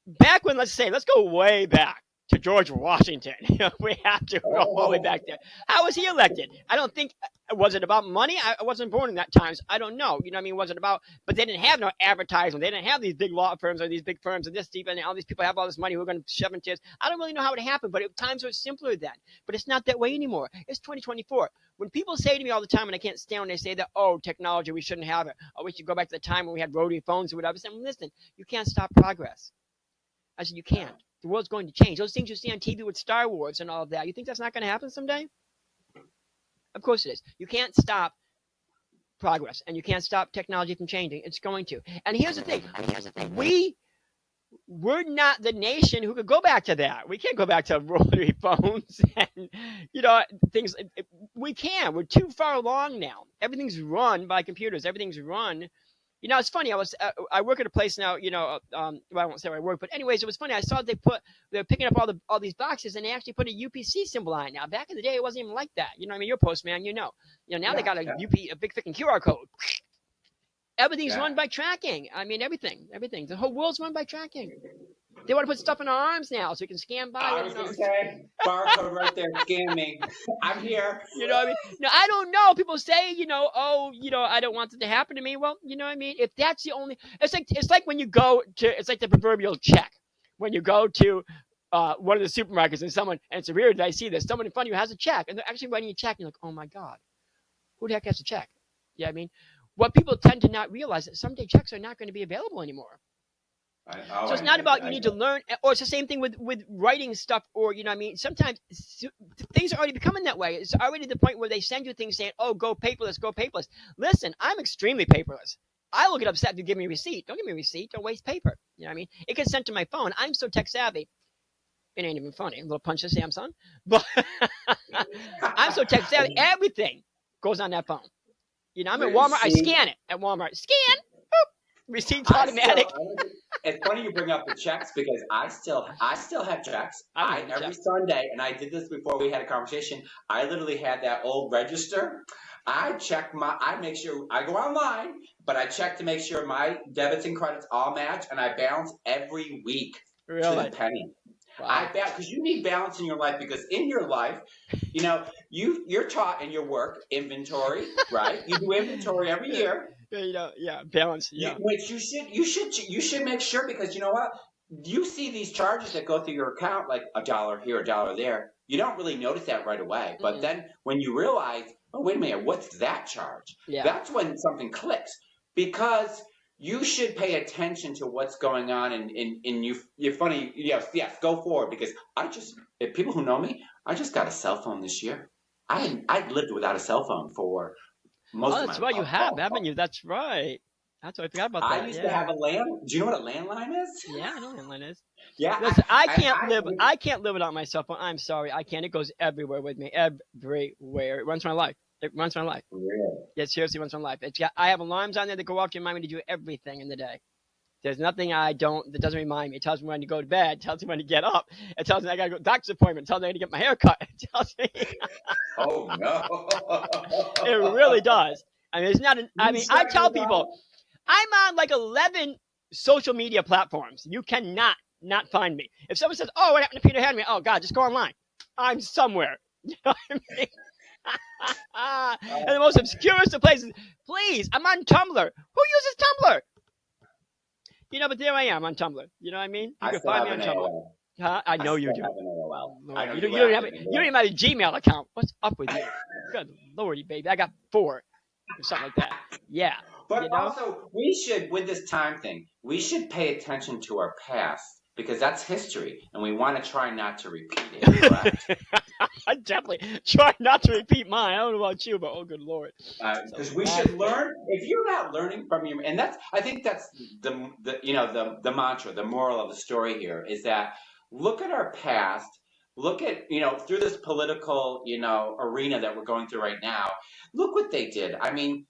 Back when, let's go way back to George Washington. We have to go all the way back there. How was he elected? I don't think, was it about money? I wasn't born in that times. I don't know. You know what I mean? Was it about, but they didn't have no advertisement. They didn't have these big law firms or these big firms and this deep, and all these people have all this money who are going to shove into it. I don't really know how it happened, but times were simpler then. But it's not that way anymore. It's 2024. When people say to me all the time, and I can't stand when they say that, technology, we shouldn't have it. I wish you go back to the time when we had rotary phones or whatever. I said, listen, you can't stop progress. I said, you can't. The world's going to change. Those things you see on TV with Star Wars and all of that, you think that's not going to happen someday? Of course it is. You can't stop progress, and you can't stop technology from changing. It's going to. And here's the thing. We're not the nation who could go back to that. We can't go back to rotary phones and, things. We can. We're too far along now. Everything's run by computers. Everything's run. It's funny. I work at a place now. Well, I won't say where I work, but anyways, it was funny. I saw they're picking up all these boxes, and they actually put a UPC symbol on it now. Back in the day, it wasn't even like that. I mean, you're a postman. Now they got a big freaking QR code. Everything's run by tracking. I mean, everything. The whole world's run by tracking. They want to put stuff in our arms now so we can scan by. I was going to say, barcode right there, scan me. I'm here. You know what I mean? No, I don't know. People say, I don't want it to happen to me. Well, you know what I mean? If that's the only, it's like when you go to, it's like the proverbial check. When you go to one of the supermarkets and it's weird that I see this, someone in front of you has a check, and they're actually writing a check, and you're like, oh my God, who the heck has a check? Yeah, I mean, what people tend to not realize is that someday checks are not going to be available anymore. So it's not about you need to learn, or it's the same thing with writing stuff, or you know what I mean. Sometimes things are already becoming that way. It's already the point where they send you things saying, "Oh, go paperless, go paperless." Listen, I'm extremely paperless. I will get upset if you give me a receipt. Don't give me a receipt. Don't waste paper. You know what I mean? It gets sent to my phone. I'm so tech savvy. It ain't even funny. A little punch to Samsung, but I'm so tech savvy. Everything goes on that phone. You know, I'm at Walmart. I scan it at Walmart. Scan. Receipts automatic. It's funny you bring up the checks because I still have checks. Every Sunday, and I did this before we had a conversation. I literally had that old register. I make sure I go online, but I check to make sure my debits and credits all match, and I balance every week to the penny. Wow. Because you need balance in your life, because in your life, you know, you're taught in your work inventory, right? You do inventory every year. You know, balance. Yeah. Which you should make sure, because you know what? You see these charges that go through your account, like $1 here, $1 there. You don't really notice that right away. But then when you realize, oh, wait a minute, what's that charge? Yeah. That's when something clicks, because you should pay attention to what's going on in you. You're funny. Yes, go forward, because if people who know me, I just got a cell phone this year. I lived without a cell phone for most of my life. That's right, you have, haven't you? That's right. That's what I forgot about that. I used to have a land. Do you know what a landline is? Yeah, I know what a landline is. Yeah. Listen, I can't live without my cell phone. I'm sorry, I can't. It goes everywhere with me, everywhere. It runs my life. Really? Yeah, seriously, runs my life. I have alarms on there that go off to remind me to do everything in the day. There's nothing that doesn't remind me. It tells me when to go to bed. It tells me when to get up. It tells me I got to go to doctor's appointment. It tells me I got to get my hair cut. It tells me. Oh, no. It really does. I mean, I tell people, I'm on like 11 social media platforms. You cannot not find me. If someone says, "Oh, what happened to Peter Henry?" Oh, God, just go online. I'm somewhere. You know what I mean? And the most obscurest of places. Please, I'm on Tumblr. Who uses Tumblr? You know, but there I am on Tumblr. You know what I mean? You can find me on Tumblr. Huh? I know you do. You don't even have a Gmail account. What's up with you? Good lordy, baby. I got 4 or something like that. Yeah. But also, we should, with this time thing, we should pay attention to our past, because that's history, and we want to try not to repeat it. Correct? I definitely try not to repeat mine. I don't know about you, but oh, good Lord. Because we should learn. If you're not learning from your, and I think that's the mantra, the moral of the story here is that look at our past. Look at, through this political, arena that we're going through right now. Look what they did. I mean,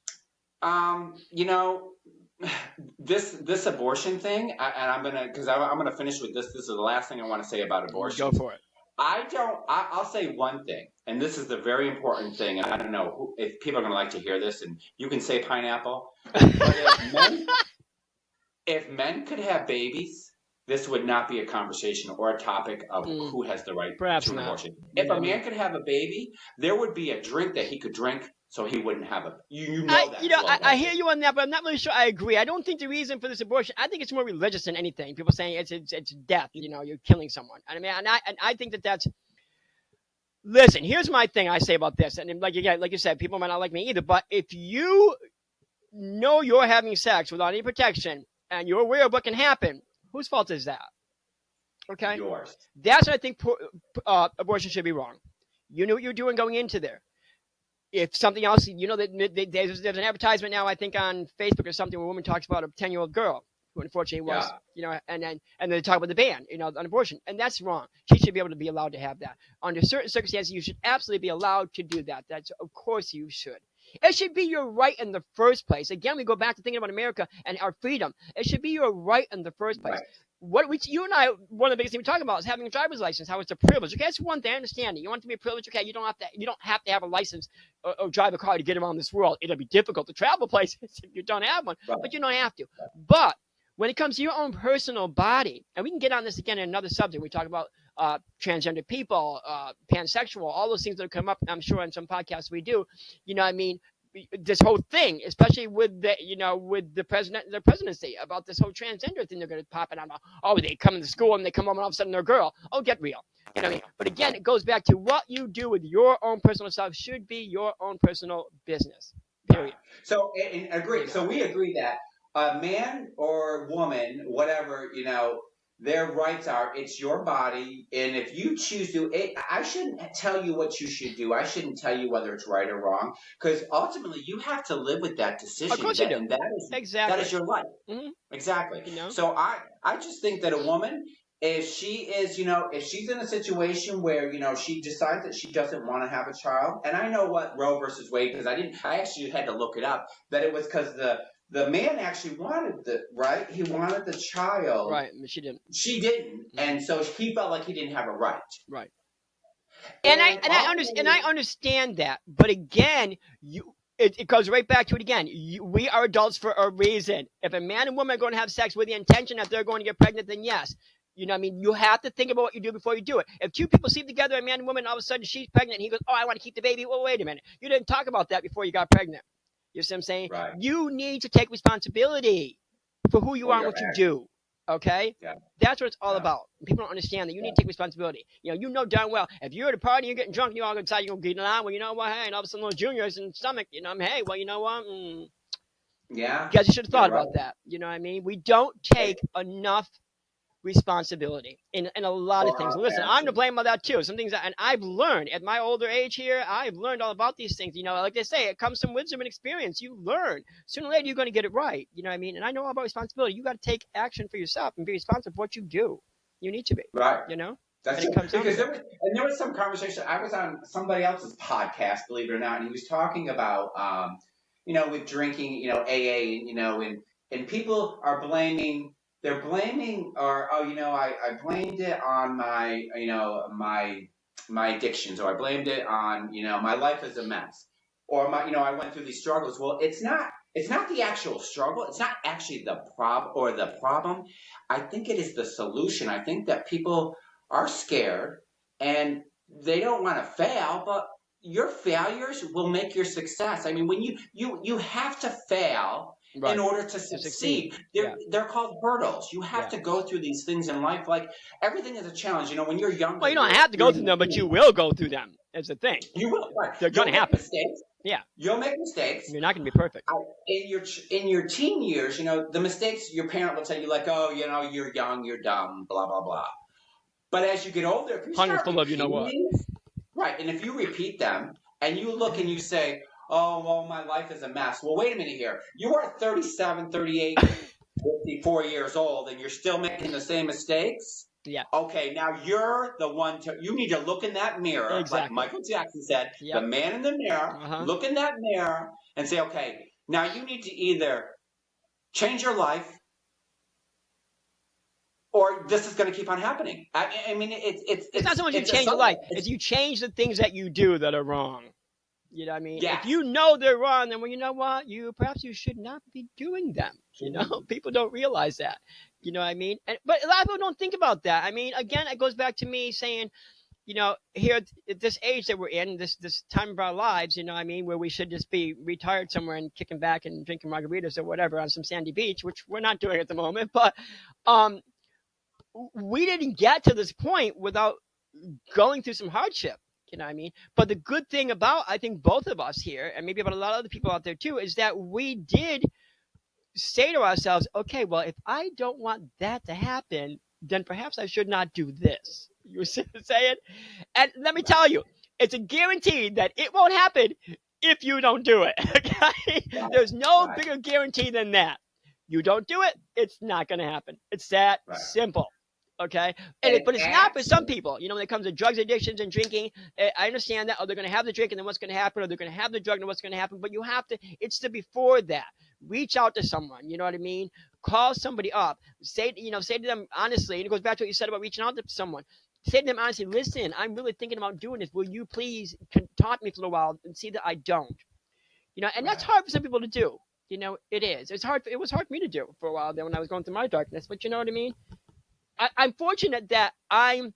this abortion thing, and I'm gonna finish with this. This is the last thing I want to say about abortion. Go for it. I'll say one thing, and this is the very important thing. And I don't know if people are gonna like to hear this, and you can say pineapple. But if men could have babies, this would not be a conversation or a topic of who has the right to an abortion. If a man could have a baby, there would be a drink that he could drink so he wouldn't have a. I hear you on that, but I'm not really sure I agree. I don't think the reason for this abortion, I think it's more religious than anything. People saying it's death. You're killing someone. I mean, and I think that's. Listen, here's my thing I say about this, and like you said, people might not like me either. But if you know you're having sex without any protection and you're aware of what can happen, whose fault is that? Okay? Yours. That's what I think abortion should be wrong. You knew what you were doing going into there. If something else, that there's an advertisement now, I think on Facebook or something, where a woman talks about a 10-year-old girl who unfortunately was, and they talk about the ban, on abortion. And that's wrong. She should be able to be allowed to have that. Under certain circumstances, you should absolutely be allowed to do that. Of course you should. It should be your right in the first place. Again, we go back to thinking about America and our freedom. It should be your right in the first place. Right. You and I, one of the biggest things we talk about is having a driver's license, how it's a privilege. Okay, that's one thing. I understand it. You want it to be a privilege. Okay, you don't have to have a license or drive a car to get around this world. It'll be difficult to travel places if you don't have one, but you don't have to. But when it comes to your own personal body, and we can get on this again in another subject. We talk about transgender people, pansexual, all those things that come up. I'm sure in some podcasts we do. This whole thing, especially with the presidency about this whole transgender thing, they're going to pop it on. Oh, they come into school and they come home and all of a sudden they're a girl. Oh, get real. You know what I mean? But again, it goes back to what you do with your own personal stuff should be your own personal business. Period. So, and agree. So we agree that a man or woman, whatever, their rights are, it's your body. And if you choose to, I shouldn't tell you what you should do. I shouldn't tell you whether it's right or wrong, because ultimately you have to live with that decision. Of course you do. And that is, exactly. that is your life. Mm-hmm. Exactly. So I just think that a woman, if she is, if she's in a situation where, she decides that she doesn't want to have a child, and I know what Roe versus Wade, because I actually had to look it up, that it was because the man actually wanted he wanted the child. Right, but she didn't. She didn't, and so he felt like he didn't have a right. Right. And I understand that, but again, it goes right back to it again. We are adults for a reason. If a man and woman are going to have sex with the intention that they're going to get pregnant, then yes. You know what I mean? You have to think about what you do before you do it. If two people sleep together, a man and woman, all of a sudden she's pregnant, and he goes, "Oh, I want to keep the baby." Well, wait a minute. You didn't talk about that before you got pregnant. You see what I'm saying? Right. You need to take responsibility for who you are and what you do. Okay? Yeah. That's what it's all about. People don't understand that you need to take responsibility. You know darn well, if you're at a party, you're getting drunk, and you all decide you're going to get on, well, you know what? Hey, and all of a sudden those juniors in the stomach, hey, well, you know what? Yeah. You guys should have thought about that. You know what I mean? We don't take enough responsibility in a lot of things. Listen, I'm to blame on that too. Some things, and I've learned at my older age here, I've learned all about these things. Like they say, it comes from wisdom and experience. You learn. Sooner or later, you're going to get it right. You know what I mean? And I know all about responsibility. You got to take action for yourself and be responsible for what you do. You need to be. Right. That's it. Because there was some conversation. I was on somebody else's podcast, believe it or not, and he was talking about, with drinking, AA, and people are blaming. They're blaming, I blamed it on my addictions, or I blamed it on, my life is a mess, or I went through these struggles. Well, it's not the actual struggle. It's not actually the problem. I think it is the solution. I think that people are scared and they don't want to fail, but your failures will make your success. I mean, when you have to fail. Right. In order to succeed. They're called hurdles. You have to go through these things in life. Like, everything is a challenge. When you're younger. Well, you don't have to go through them, but you will go through them. It's the thing. You will. Right. They're going to happen. Mistakes. Yeah. You'll make mistakes. You're not going to be perfect. In your teen years, the mistakes your parent will tell you, like, oh, you're young, you're dumb, blah, blah, blah. But as you get older, if you start full of what. Right. And if you repeat them and you look and you say, oh, well, my life is a mess. Well, wait a minute here. You are 37, 38, 54 years old, and you're still making the same mistakes? Yeah. Okay, now you're the one you need to look in that mirror, like Michael Jackson said, the man in the mirror, look in that mirror and say, okay, now you need to either change your life or this is going to keep on happening. I mean, it's not so much you change your life. It's you change the things that you do that are wrong. You know what I mean? Yeah. If you know they're wrong, then, well, you know what? Perhaps you should not be doing them. People don't realize that. You know what I mean? But a lot of people don't think about that. I mean, again, it goes back to me saying, here at this age that we're in, this time of our lives, you know what I mean, where we should just be retired somewhere and kicking back and drinking margaritas or whatever on some sandy beach, which we're not doing at the moment. But we didn't get to this point without going through some hardship. You know what I mean? But the good thing about, I think, both of us here, and maybe about a lot of other people out there too, is that we did say to ourselves, okay, well, if I don't want that to happen, then perhaps I should not do this. You see what I'm saying? And let me tell you, it's a guarantee that it won't happen if you don't do it. Okay? There's no bigger guarantee than that. You don't do it, it's not going to happen. It's that simple. Okay, but it's not for some people. When it comes to drugs, addictions, and drinking, I understand that. Oh, they're going to have the drink, and then what's going to happen? Or they're going to have the drug, and what's going to happen? But you have to. It's before that. Reach out to someone. You know what I mean? Call somebody up. Say to them honestly. And it goes back to what you said about reaching out to someone. Say to them honestly, listen, I'm really thinking about doing this. Will you please talk to me for a while and see that I don't? And that's hard for some people to do. It is. It's hard. It was hard for me to do for a while there when I was going through my darkness. But you know what I mean? I'm fortunate that I'm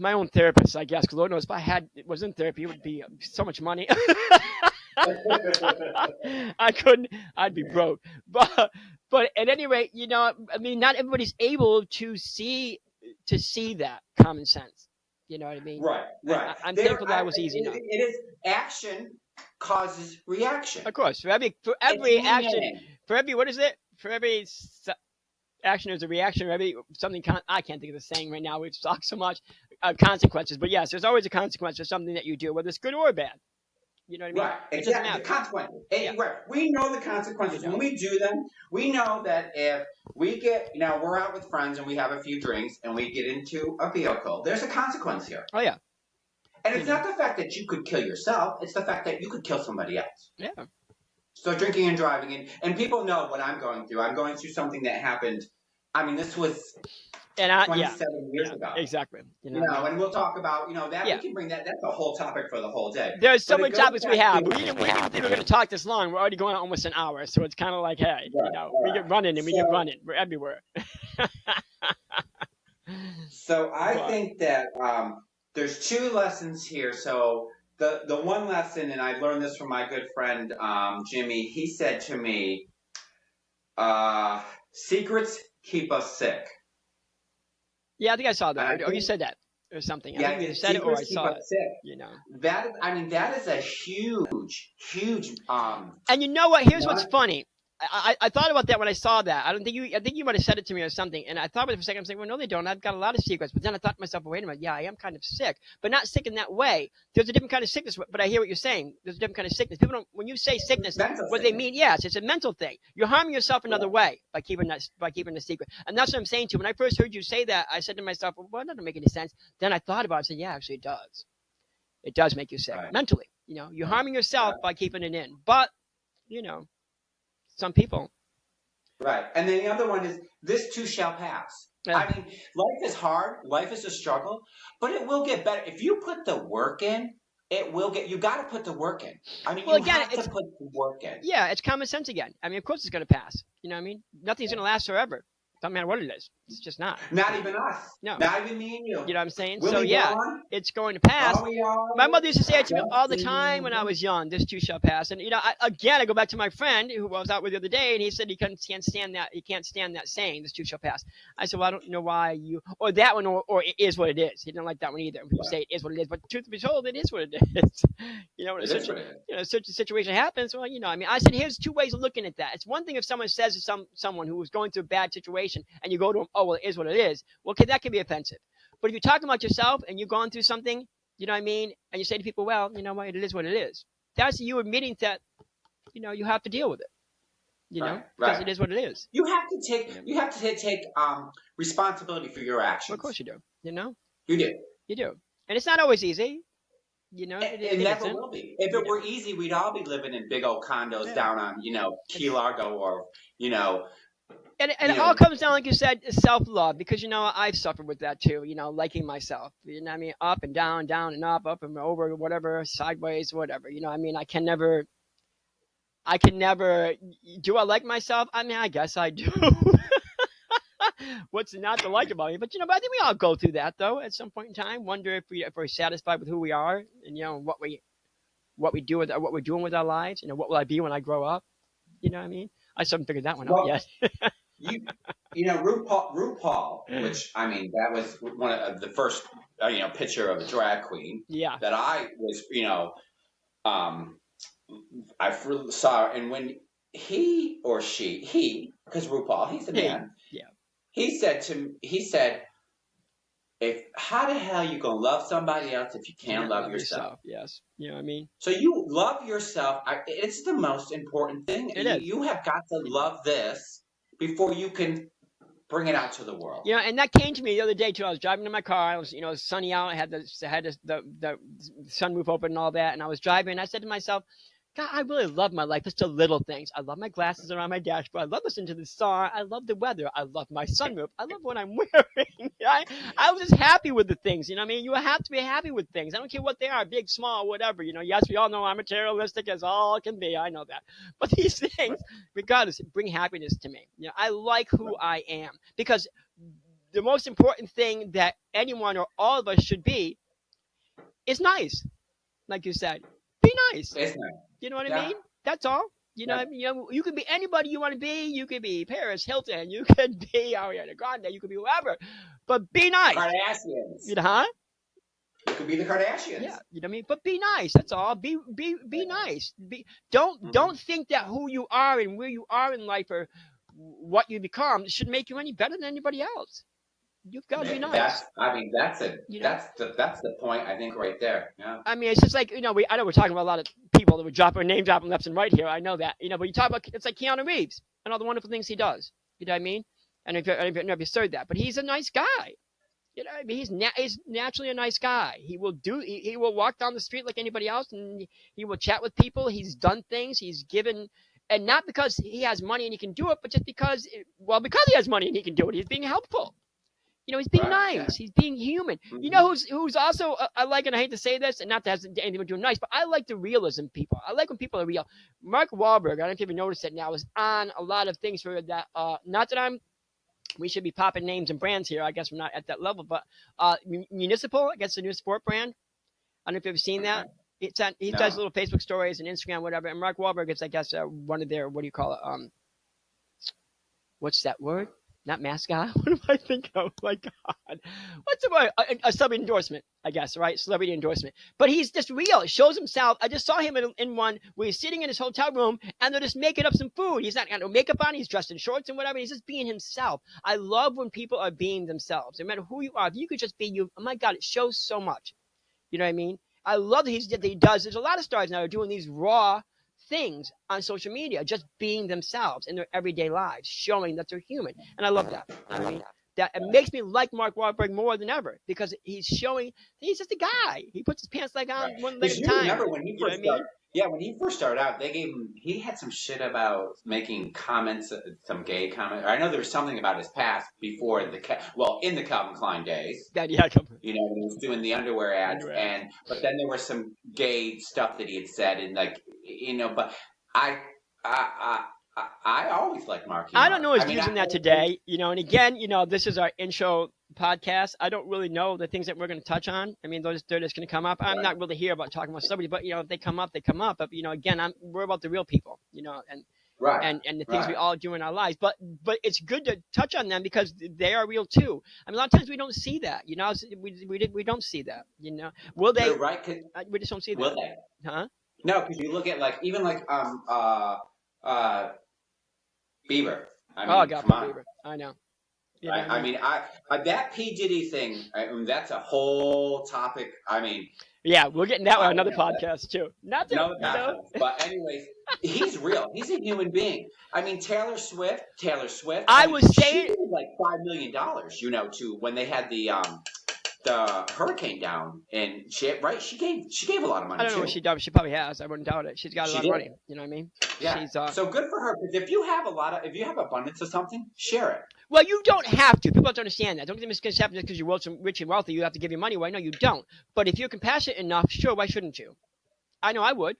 my own therapist, I guess, because Lord knows if I was in therapy, it would be so much money. I couldn't. I'd be broke. But at any rate, I mean, not everybody's able to see that common sense. You know what I mean? Right. I'm thankful that was easy enough. It is action causes reaction. Of course, for every action, what is it? For every action, there's a reaction. Or every something. I can't think of the saying right now. We've talked so much. Consequences, but yes, there's always a consequence for something that you do, whether it's good or bad. You know what I mean? Right, exactly. The consequences. Yeah. Right. We know the consequences. When we do them, we know that if we get, we're out with friends and we have a few drinks and we get into a vehicle, there's a consequence here. Oh, yeah. And it's not the fact that you could kill yourself. It's the fact that you could kill somebody else. Yeah. So drinking and driving, and people know what I'm going through. I'm going through something that happened. I mean, this was 27 years ago. Exactly. And we'll talk about, that we can bring that. That's a whole topic for the whole day. There's so many topics we have. We didn't think we were going to talk this long. We're already going on almost an hour. So it's kind of like, hey, we get running and we get running. We're everywhere. So I think that there's two lessons here. So the one lesson, and I learned this from my good friend, Jimmy, he said to me, secrets keep us sick. Yeah, I think I saw that. Or you said that or something. I think you said it or I saw it. Sick. That is a huge. And you know what? Here's what's funny. I thought about that when I saw that. I think you might have said it to me or something. And I thought about it for a second. I'm saying, well, no, they don't. I've got a lot of secrets. But then I thought to myself, well, wait a minute. Yeah, I am kind of sick, but not sick in that way. There's a different kind of sickness. But I hear what you're saying. There's a different kind of sickness. People don't. When you say sickness, what they mean, yes, it's a mental thing. You're harming yourself another way by keeping the secret. And that's what I'm saying too. When I first heard you say that, I said to myself, well, that doesn't make any sense. Then I thought about it. I said, yeah, actually, it does. It does make you sick mentally. You're harming yourself by keeping it in. But some people. Right. And then the other one is, this too shall pass. Yeah. I mean, life is hard. Life is a struggle, but it will get better. If you put the work in, it will get, you got to put the work in. I mean, you have to put the work in. Yeah, it's common sense again. I mean, of course it's going to pass. You know what I mean? Nothing's going to last forever. Doesn't matter what it is. It's just not. Not even us. No. Not even me and you. You know what I'm saying? Will so yeah, it's going to pass. My mother used to say it to me all the time when I was young. This too shall pass. And I go back to my friend who I was out with the other day, and he said he can't stand that. He can't stand that saying, "This too shall pass." I said, "Well, I don't know why you or that one or it is what it is." He didn't like that one either. People say it is what it is, but truth be told, it is what it is. When such a situation happens, well, I mean, I said, here's two ways of looking at that. It's one thing if someone says to someone who was going through a bad situation, and you go to them, oh, well, it is what it is. Well, okay, that can be offensive. But if you're talking about yourself and you've gone through something, you know what I mean, and you say to people, well, you know what, it is what it is. That's you admitting that, you have to deal with it. Because it is what it is. You have to take responsibility for your actions. Well, of course you do. You do. You do. And it's not always easy. It never will be. If it were easy, we'd all be living in big old condos down on, Key Largo or, And it all comes down, like you said, self-love, because, I've suffered with that too, liking myself, I mean, up and down and up and over, whatever, sideways, whatever, I mean, I can never, do I like myself? I mean, I guess I do. What's not to like about me? But, but I think we all go through that though, at some point in time, wonder if we're satisfied with who we are and, what we do with what we're doing with our lives, what will I be when I grow up? You know what I mean? I still haven't figured that one out yet. RuPaul, which I mean, that was one of the first, picture of a drag queen. Yeah. That I was, I saw, and when he or she, because RuPaul, he's a man. Yeah. He said, how the hell you gonna love somebody else if you can't love yourself? Yes. You know what I mean? So you love yourself. It's the most important thing. It is. You have got to love this before you can bring it out to the world. And that came to me the other day too. I was driving in my car. I was, it was sunny out. I had the sunroof open and all that. And I was driving. And I said to myself, God, I really love my life. Just the little things. I love my glasses around my dashboard. I love listening to the song. I love the weather. I love my sunroof. I love what I'm wearing. I was just happy with the things. You know what I mean? You have to be happy with things. I don't care what they are, big, small, whatever. Yes, we all know I'm materialistic as all can be. I know that. But these things, regardless, bring happiness to me. I like who I am. Because the most important thing that anyone or all of us should be is nice. Like you said. Be nice. It's nice. You know what I mean? That's all. You can be anybody you want to be. You could be Paris Hilton. You could be Ariana Grande. You could be whoever. But be nice. Kardashians. Huh? It could be the Kardashians. Yeah, you know what I mean? But be nice. That's all. Be nice. Don't think that who you are and where you are in life or what you become should make you any better than anybody else. You've got to be nice. That's the point, I think, right there. Yeah. I mean, it's just like, I know we're talking about a lot of people that would name dropping left and right here. I know that, but you talk about, it's like Keanu Reeves and all the wonderful things he does. You know what I mean? And if you heard that, but he's a nice guy. You know what I mean? He's naturally a nice guy. He will walk down the street like anybody else, and he will chat with people. He's done things. He's given, and not because he has money and he can do it, but just because he has money and he can do it. He's being helpful. He's being nice. Yeah. He's being human. Mm-hmm. You know who's also I like, and I hate to say this, and not to have anything to do with nice, but I like the realism people. I like when people are real. Mark Wahlberg, I don't know if you ever noticed it now, is on a lot of things for that. Not that we should be popping names and brands here. I guess we're not at that level, but Municipal, I guess, the new sport brand. I don't know if you've ever seen that. He does little Facebook stories and Instagram, whatever. And Mark Wahlberg is, I guess, one of their, what do you call it? What's that word? Not mascot. What do I think of? My God. What's the word? A celebrity endorsement, I guess, right? Celebrity endorsement. But he's just real. He shows himself. I just saw him in one where he's sitting in his hotel room and they're just making up some food. He's not got no makeup on. He's dressed in shorts and whatever. He's just being himself. I love when people are being themselves. No matter who you are, if you could just be you, oh my God, it shows so much. You know what I mean? I love that he does. There's a lot of stars now who are doing these raw things on social media, just being themselves in their everyday lives, showing that they're human. And I love that. I mean, that it makes me like Mark Wahlberg more than ever because he's showing he's just a guy. He puts his pants leg on one leg at a time. Remember when he first started? Yeah, when he first started out, they gave him. He had some shit about making comments, some gay comment. I know there was something about his past before in the Calvin Klein days. Yeah, when he was doing the underwear ads, but then there was some gay stuff that he had said, and but I always like Mark. I don't know he's using that today, and again, this is our intro podcast. I don't really know the things that we're going to touch on. I mean, they're just going to come up. I'm not really here about talking about celebrities, but, if they come up, they come up. But, again, we're about the real people, and the things we all do in our lives. But it's good to touch on them because they are real too. I mean, a lot of times we don't see that, we don't see that, Will they? You're right. We just don't see that. Will they? Huh? No, because you look at Bieber. I mean, God, Bieber. I know. I mean, that P. Diddy thing, that's a whole topic. I mean, yeah, we'll get in that on another podcast too. But anyways, he's real. He's a human being. I mean, Taylor Swift. I was saying, she gave like $5 million, to when they had the hurricane down, and she gave a lot of money. I don't know what she does. She probably has. I wouldn't doubt it. She's got a lot of money. You know what I mean? Yeah. She's, so good for her. Because if you have abundance of something, share it. Well, you don't have to. People have to understand that. Don't get misconception just because you're rich and wealthy, you have to give your money away. No, you don't. But if you're compassionate enough, sure, why shouldn't you? I know I would.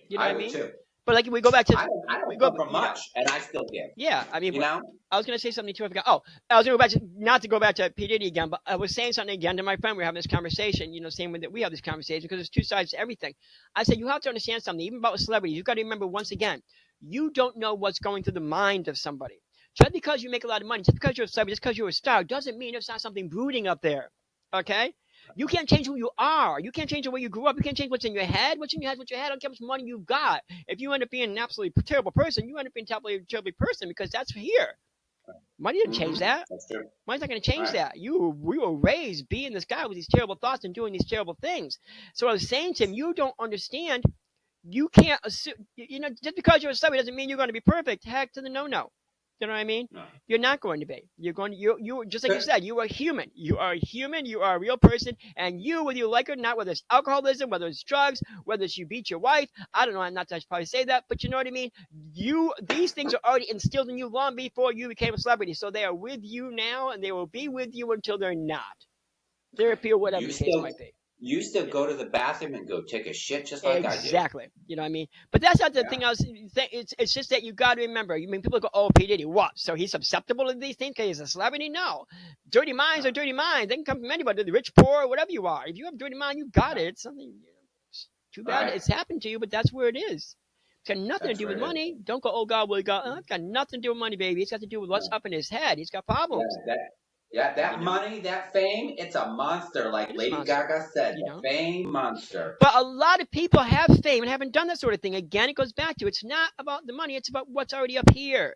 You know what I mean? Too. But like we go back to I don't go from much, and I still give. Yeah, I mean, I was going to say something too. I forgot. Oh, I was going to go back not to go back to P. Diddy again, but I was saying something again to my friend. We were having this conversation. Same way that we have this conversation because there's two sides to everything. I said you have to understand something, even about celebrities. You've got to remember once again, you don't know what's going through the mind of somebody. Just because you make a lot of money, just because you're a celebrity, just because you're a star, doesn't mean there's not something brooding up there. Okay? You can't change who you are. You can't change the way you grew up. You can't change what's in your head. What's in your head, what's your head. I don't care how much money you've got. If you end up being an absolutely terrible person, you end up being a terrible person because that's here. Money didn't change that. That's true. Money's not going to change that. We were raised being this guy with these terrible thoughts and doing these terrible things. So I was saying to him, you don't understand. You can't assume, just because you're a celebrity doesn't mean you're going to be perfect. Heck to the no. You know what I mean? No. You're not going to be. You're going to, you just like you said, you are human. You are a human. You are a real person. And you, whether you like it or not, whether it's alcoholism, whether it's drugs, whether it's you beat your wife, I don't know. I'm not to probably say that, but you know what I mean? These things are already instilled in you long before you became a celebrity. So they are with you now and they will be with you until they're not. Therapy or whatever the case might be. You still go to the bathroom and go take a shit just like I do. Exactly. You know what I mean? But that's not the thing I was saying. It's just that you got to remember. People go, oh, P. Diddy, what? So he's susceptible to these things because he's a celebrity? No. Dirty minds are dirty minds. They can come from anybody, the rich, poor, whatever you are. If you have a dirty mind, you got it. It's something, it's too bad it's happened to you, but that's where it is. It's got nothing to do with money. Don't go, oh, God, well, God. It's got nothing to do with money, baby. It's got to do with what's up in his head. He's got problems. Yeah, Yeah, that money, that fame, it's a monster, like Lady Gaga said, the fame monster. But a lot of people have fame and haven't done that sort of thing. Again, it goes back to it's not about the money, it's about what's already up here.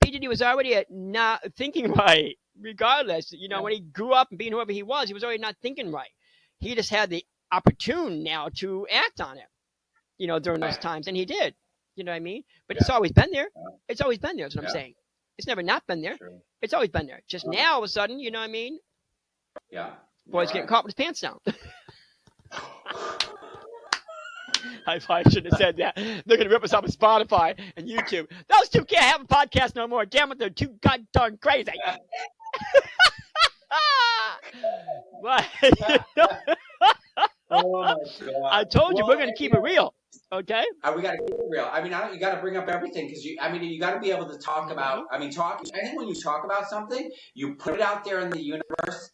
P. Diddy was already not thinking right, regardless. When he grew up and being whoever he was already not thinking right. He just had the opportune now to act on it, during those times, and he did. You know what I mean? But it's always been there. It's always been there, is what I'm saying. It's never not been there. True. It's always been there. Just now, all of a sudden, you know what I mean? Yeah. Boy's getting caught with his pants down. I probably shouldn't have said that. They're going to rip us off of Spotify and YouTube. Those two can't have a podcast no more. Damn it, they're too goddamn crazy. But, oh my God. I told you we're going to keep it real. Okay. We got to keep it real. I mean, you got to bring up everything because you got to be able to talk about. I think when you talk about something, you put it out there in the universe.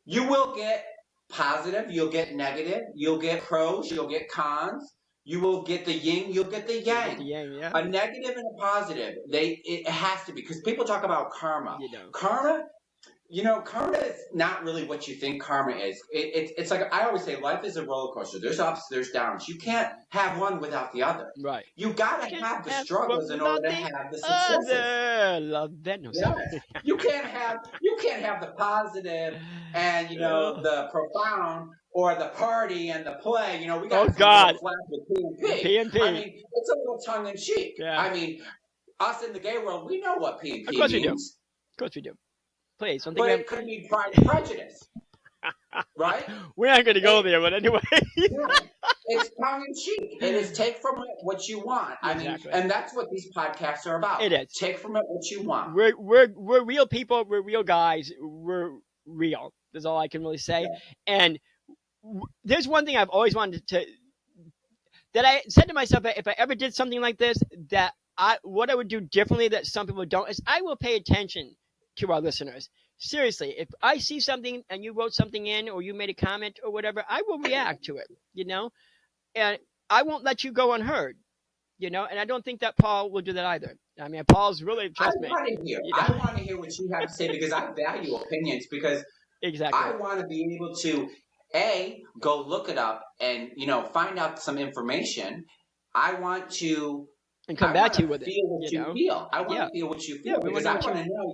You will get positive. You'll get negative. You'll get pros. You'll get cons. You will get the yin. You'll get the yang. Yeah. A negative and a positive. It has to be because people talk about karma. Karma. Karma is not really what you think karma is. It's like I always say, life is a roller coaster. There's ups, there's downs. You can't have one without the other. Right. You gotta have the struggles in order to have the successes. Love that. No, you can't have the positive and the profound or the party and the play. We got with PNP. I mean, it's a little tongue in cheek. Yeah. I mean, us in the gay world, we know what PNP means. Of course we do. Of course we do. Please, but it could be Pride and Prejudice, right? We're not going to go there, but anyway. It's tongue in cheek. It is take from it what you want. Exactly. And that's what these podcasts are about. It is. Take from it what you want. We're real people. We're real guys. We're real. That's all I can really say. Yeah. And there's one thing I've always wanted that I said to myself, if I ever did something like this, what I would do differently that some people don't is I will pay attention to our listeners. Seriously, if I see something and you wrote something in or you made a comment or whatever, I will react to it, and I won't let you go unheard, and I don't think that Paul will do that either. I mean, Paul's really, trust me. I want to hear what you have to say because I value opinions because exactly. I want to be able to, go look it up and, find out some information. I want to and come back to you with it. Feel what you feel. I want to feel what you feel because I want to know.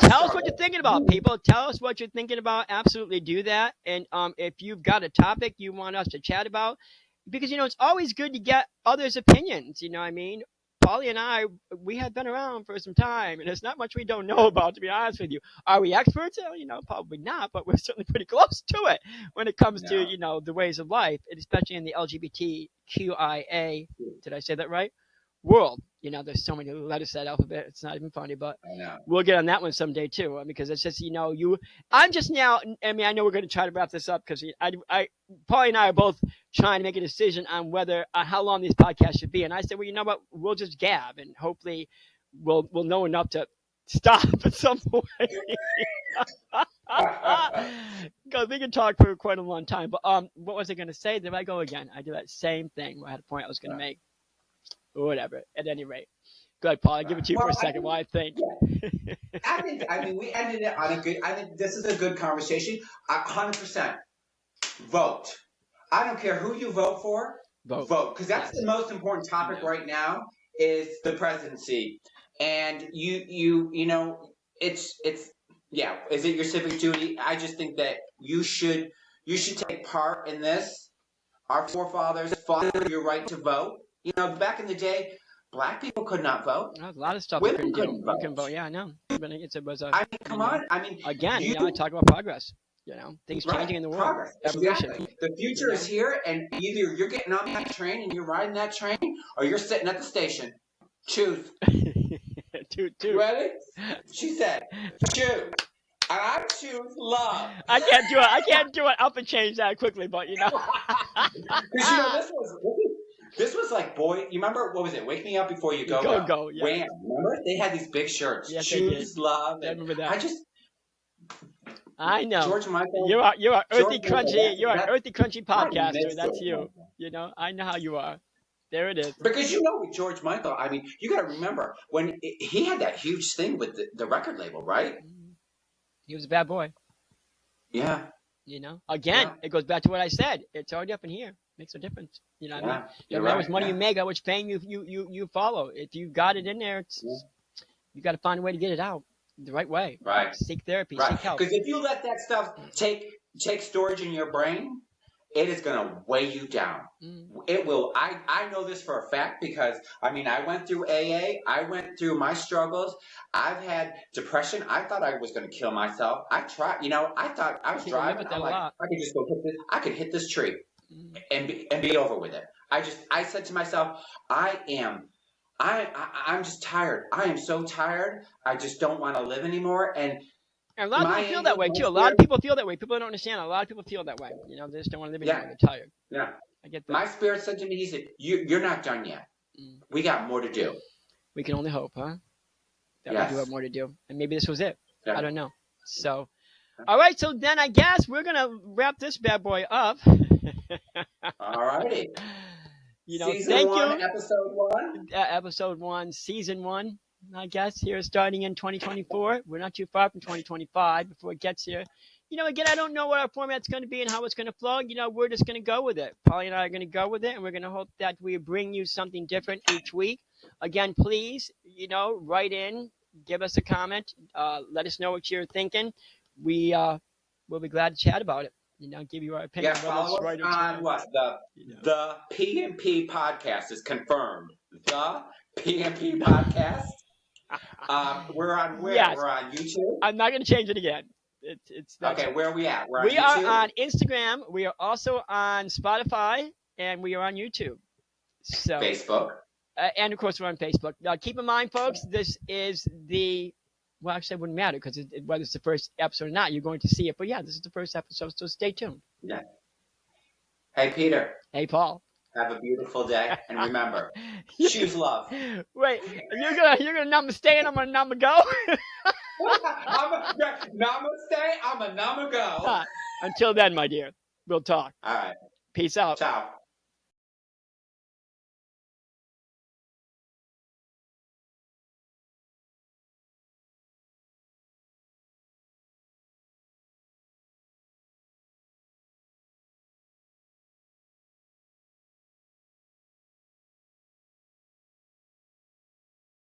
Tell us what you're thinking about, people. Tell us what you're thinking about. Absolutely do that. And if you've got a topic you want us to chat about, because it's always good to get others' opinions. I mean, Paulie and I, we have been around for some time, and there's not much we don't know about. To be honest with you, are we experts? Probably not, but we're certainly pretty close to it when it comes to the ways of life, and especially in the LGBTQIA. Did I say that right? World. There's so many letters to that alphabet. It's not even funny, but we'll get on that one someday too, because it's just, I'm just now, I mean, I know we're going to try to wrap this up because Paulie and I are both trying to make a decision on whether, how long these podcasts should be. And I said, well, you know what, we'll just gab and hopefully we'll know enough to stop at some point. Because we can talk for quite a long time. But what was I going to say? There I go again. I do that same thing. I had a point I was going to make. Or whatever. At any rate, go ahead, Paul. I'll give it to you for a second while I think. Yeah. I mean, we ended it on a good. I think this is a good conversation. 100%. Vote. I don't care who you vote for. Vote, because that's the most important topic right now. Is the presidency, and it's yeah. Is it your civic duty? I just think that you should take part in this. Our forefathers fought for your right to vote. Back in the day, black people could not vote. A lot of stuff they couldn't vote. Yeah, I know. But it was come on. I mean, again, I talk about progress. Things changing in the world. Progress. Exactly. The future is here, and either you're getting on that train and you're riding that train, or you're sitting at the station. Choose. Toot. Ready? She said, choose. And I choose love. I can't do it up and change that quickly, but Because this was like, boy, you remember, what was it? Wake Me Up Before You Go. Go, yeah. Wham. Remember? They had these big shirts. Yes, choose love. I remember that. I know. George Michael. You're an earthy, crunchy. You're an earthy, crunchy podcaster. That's you. I know how you are. There it is. Because with George Michael, I mean, you got to remember when he had that huge thing with the record label, right? He was a bad boy. Yeah. Again, Yeah. it goes back to what I said. It's already up in here. Makes no difference. You know what I mean? No matter how much money you make, how much pain you follow. If you got it in there, you got to find a way to get it out the right way. Right. Seek therapy. Right. Seek help. Because if you let that stuff take storage in your brain, it is going to weigh you down. It will. I know this for a fact because, I went through AA. I went through my struggles. I've had depression. I thought I was going to kill myself. I tried, I thought I was driving. I'm like, I could just go hit this. I could hit this tree and be over with it. I said to myself, I'm just tired. I am so tired. I just don't want to live anymore. And a lot of people feel that way too. A lot of people feel that way. People don't understand. A lot of people feel that way. They just don't want to live anymore. They're tired. Yeah. I get that. My spirit said to me, he said, you're not done yet. We got more to do. We can only hope, huh? That we do have more to do. And maybe this was it. Yeah. I don't know. So, all right. So then I guess we're going to wrap this bad boy up. All righty. Season 1, Episode 1. Episode 1, Season 1. I guess here starting in 2024. We're not too far from 2025 before it gets here. Again, I don't know what our format's going to be and how it's going to flow. We're just going to go with it. Polly and I are going to go with it, and we're going to hope that we bring you something different each week. Again, please, write in, give us a comment, let us know what you're thinking. We'll be glad to chat about it. Give you our opinion. Yeah, follow us on what? The PNP podcast is confirmed. The PNP podcast. We're on where? Yes. We're on YouTube. I'm not going to change it again. It's okay. Where are we at? We are on Instagram. We are also on Spotify, and we are on YouTube. So Facebook. And of course, we're on Facebook. Now, keep in mind, folks, this is well, actually, it wouldn't matter because whether it's the first episode or not, you're going to see it. But yeah, this is the first episode, so stay tuned. Yeah. Hey, Peter. Hey, Paul. Have a beautiful day, and remember, choose love. Wait, you're gonna namaste and I'm gonna namago? Namaste, I'm a namago. Until then, my dear, we'll talk. All right. Peace out. Ciao.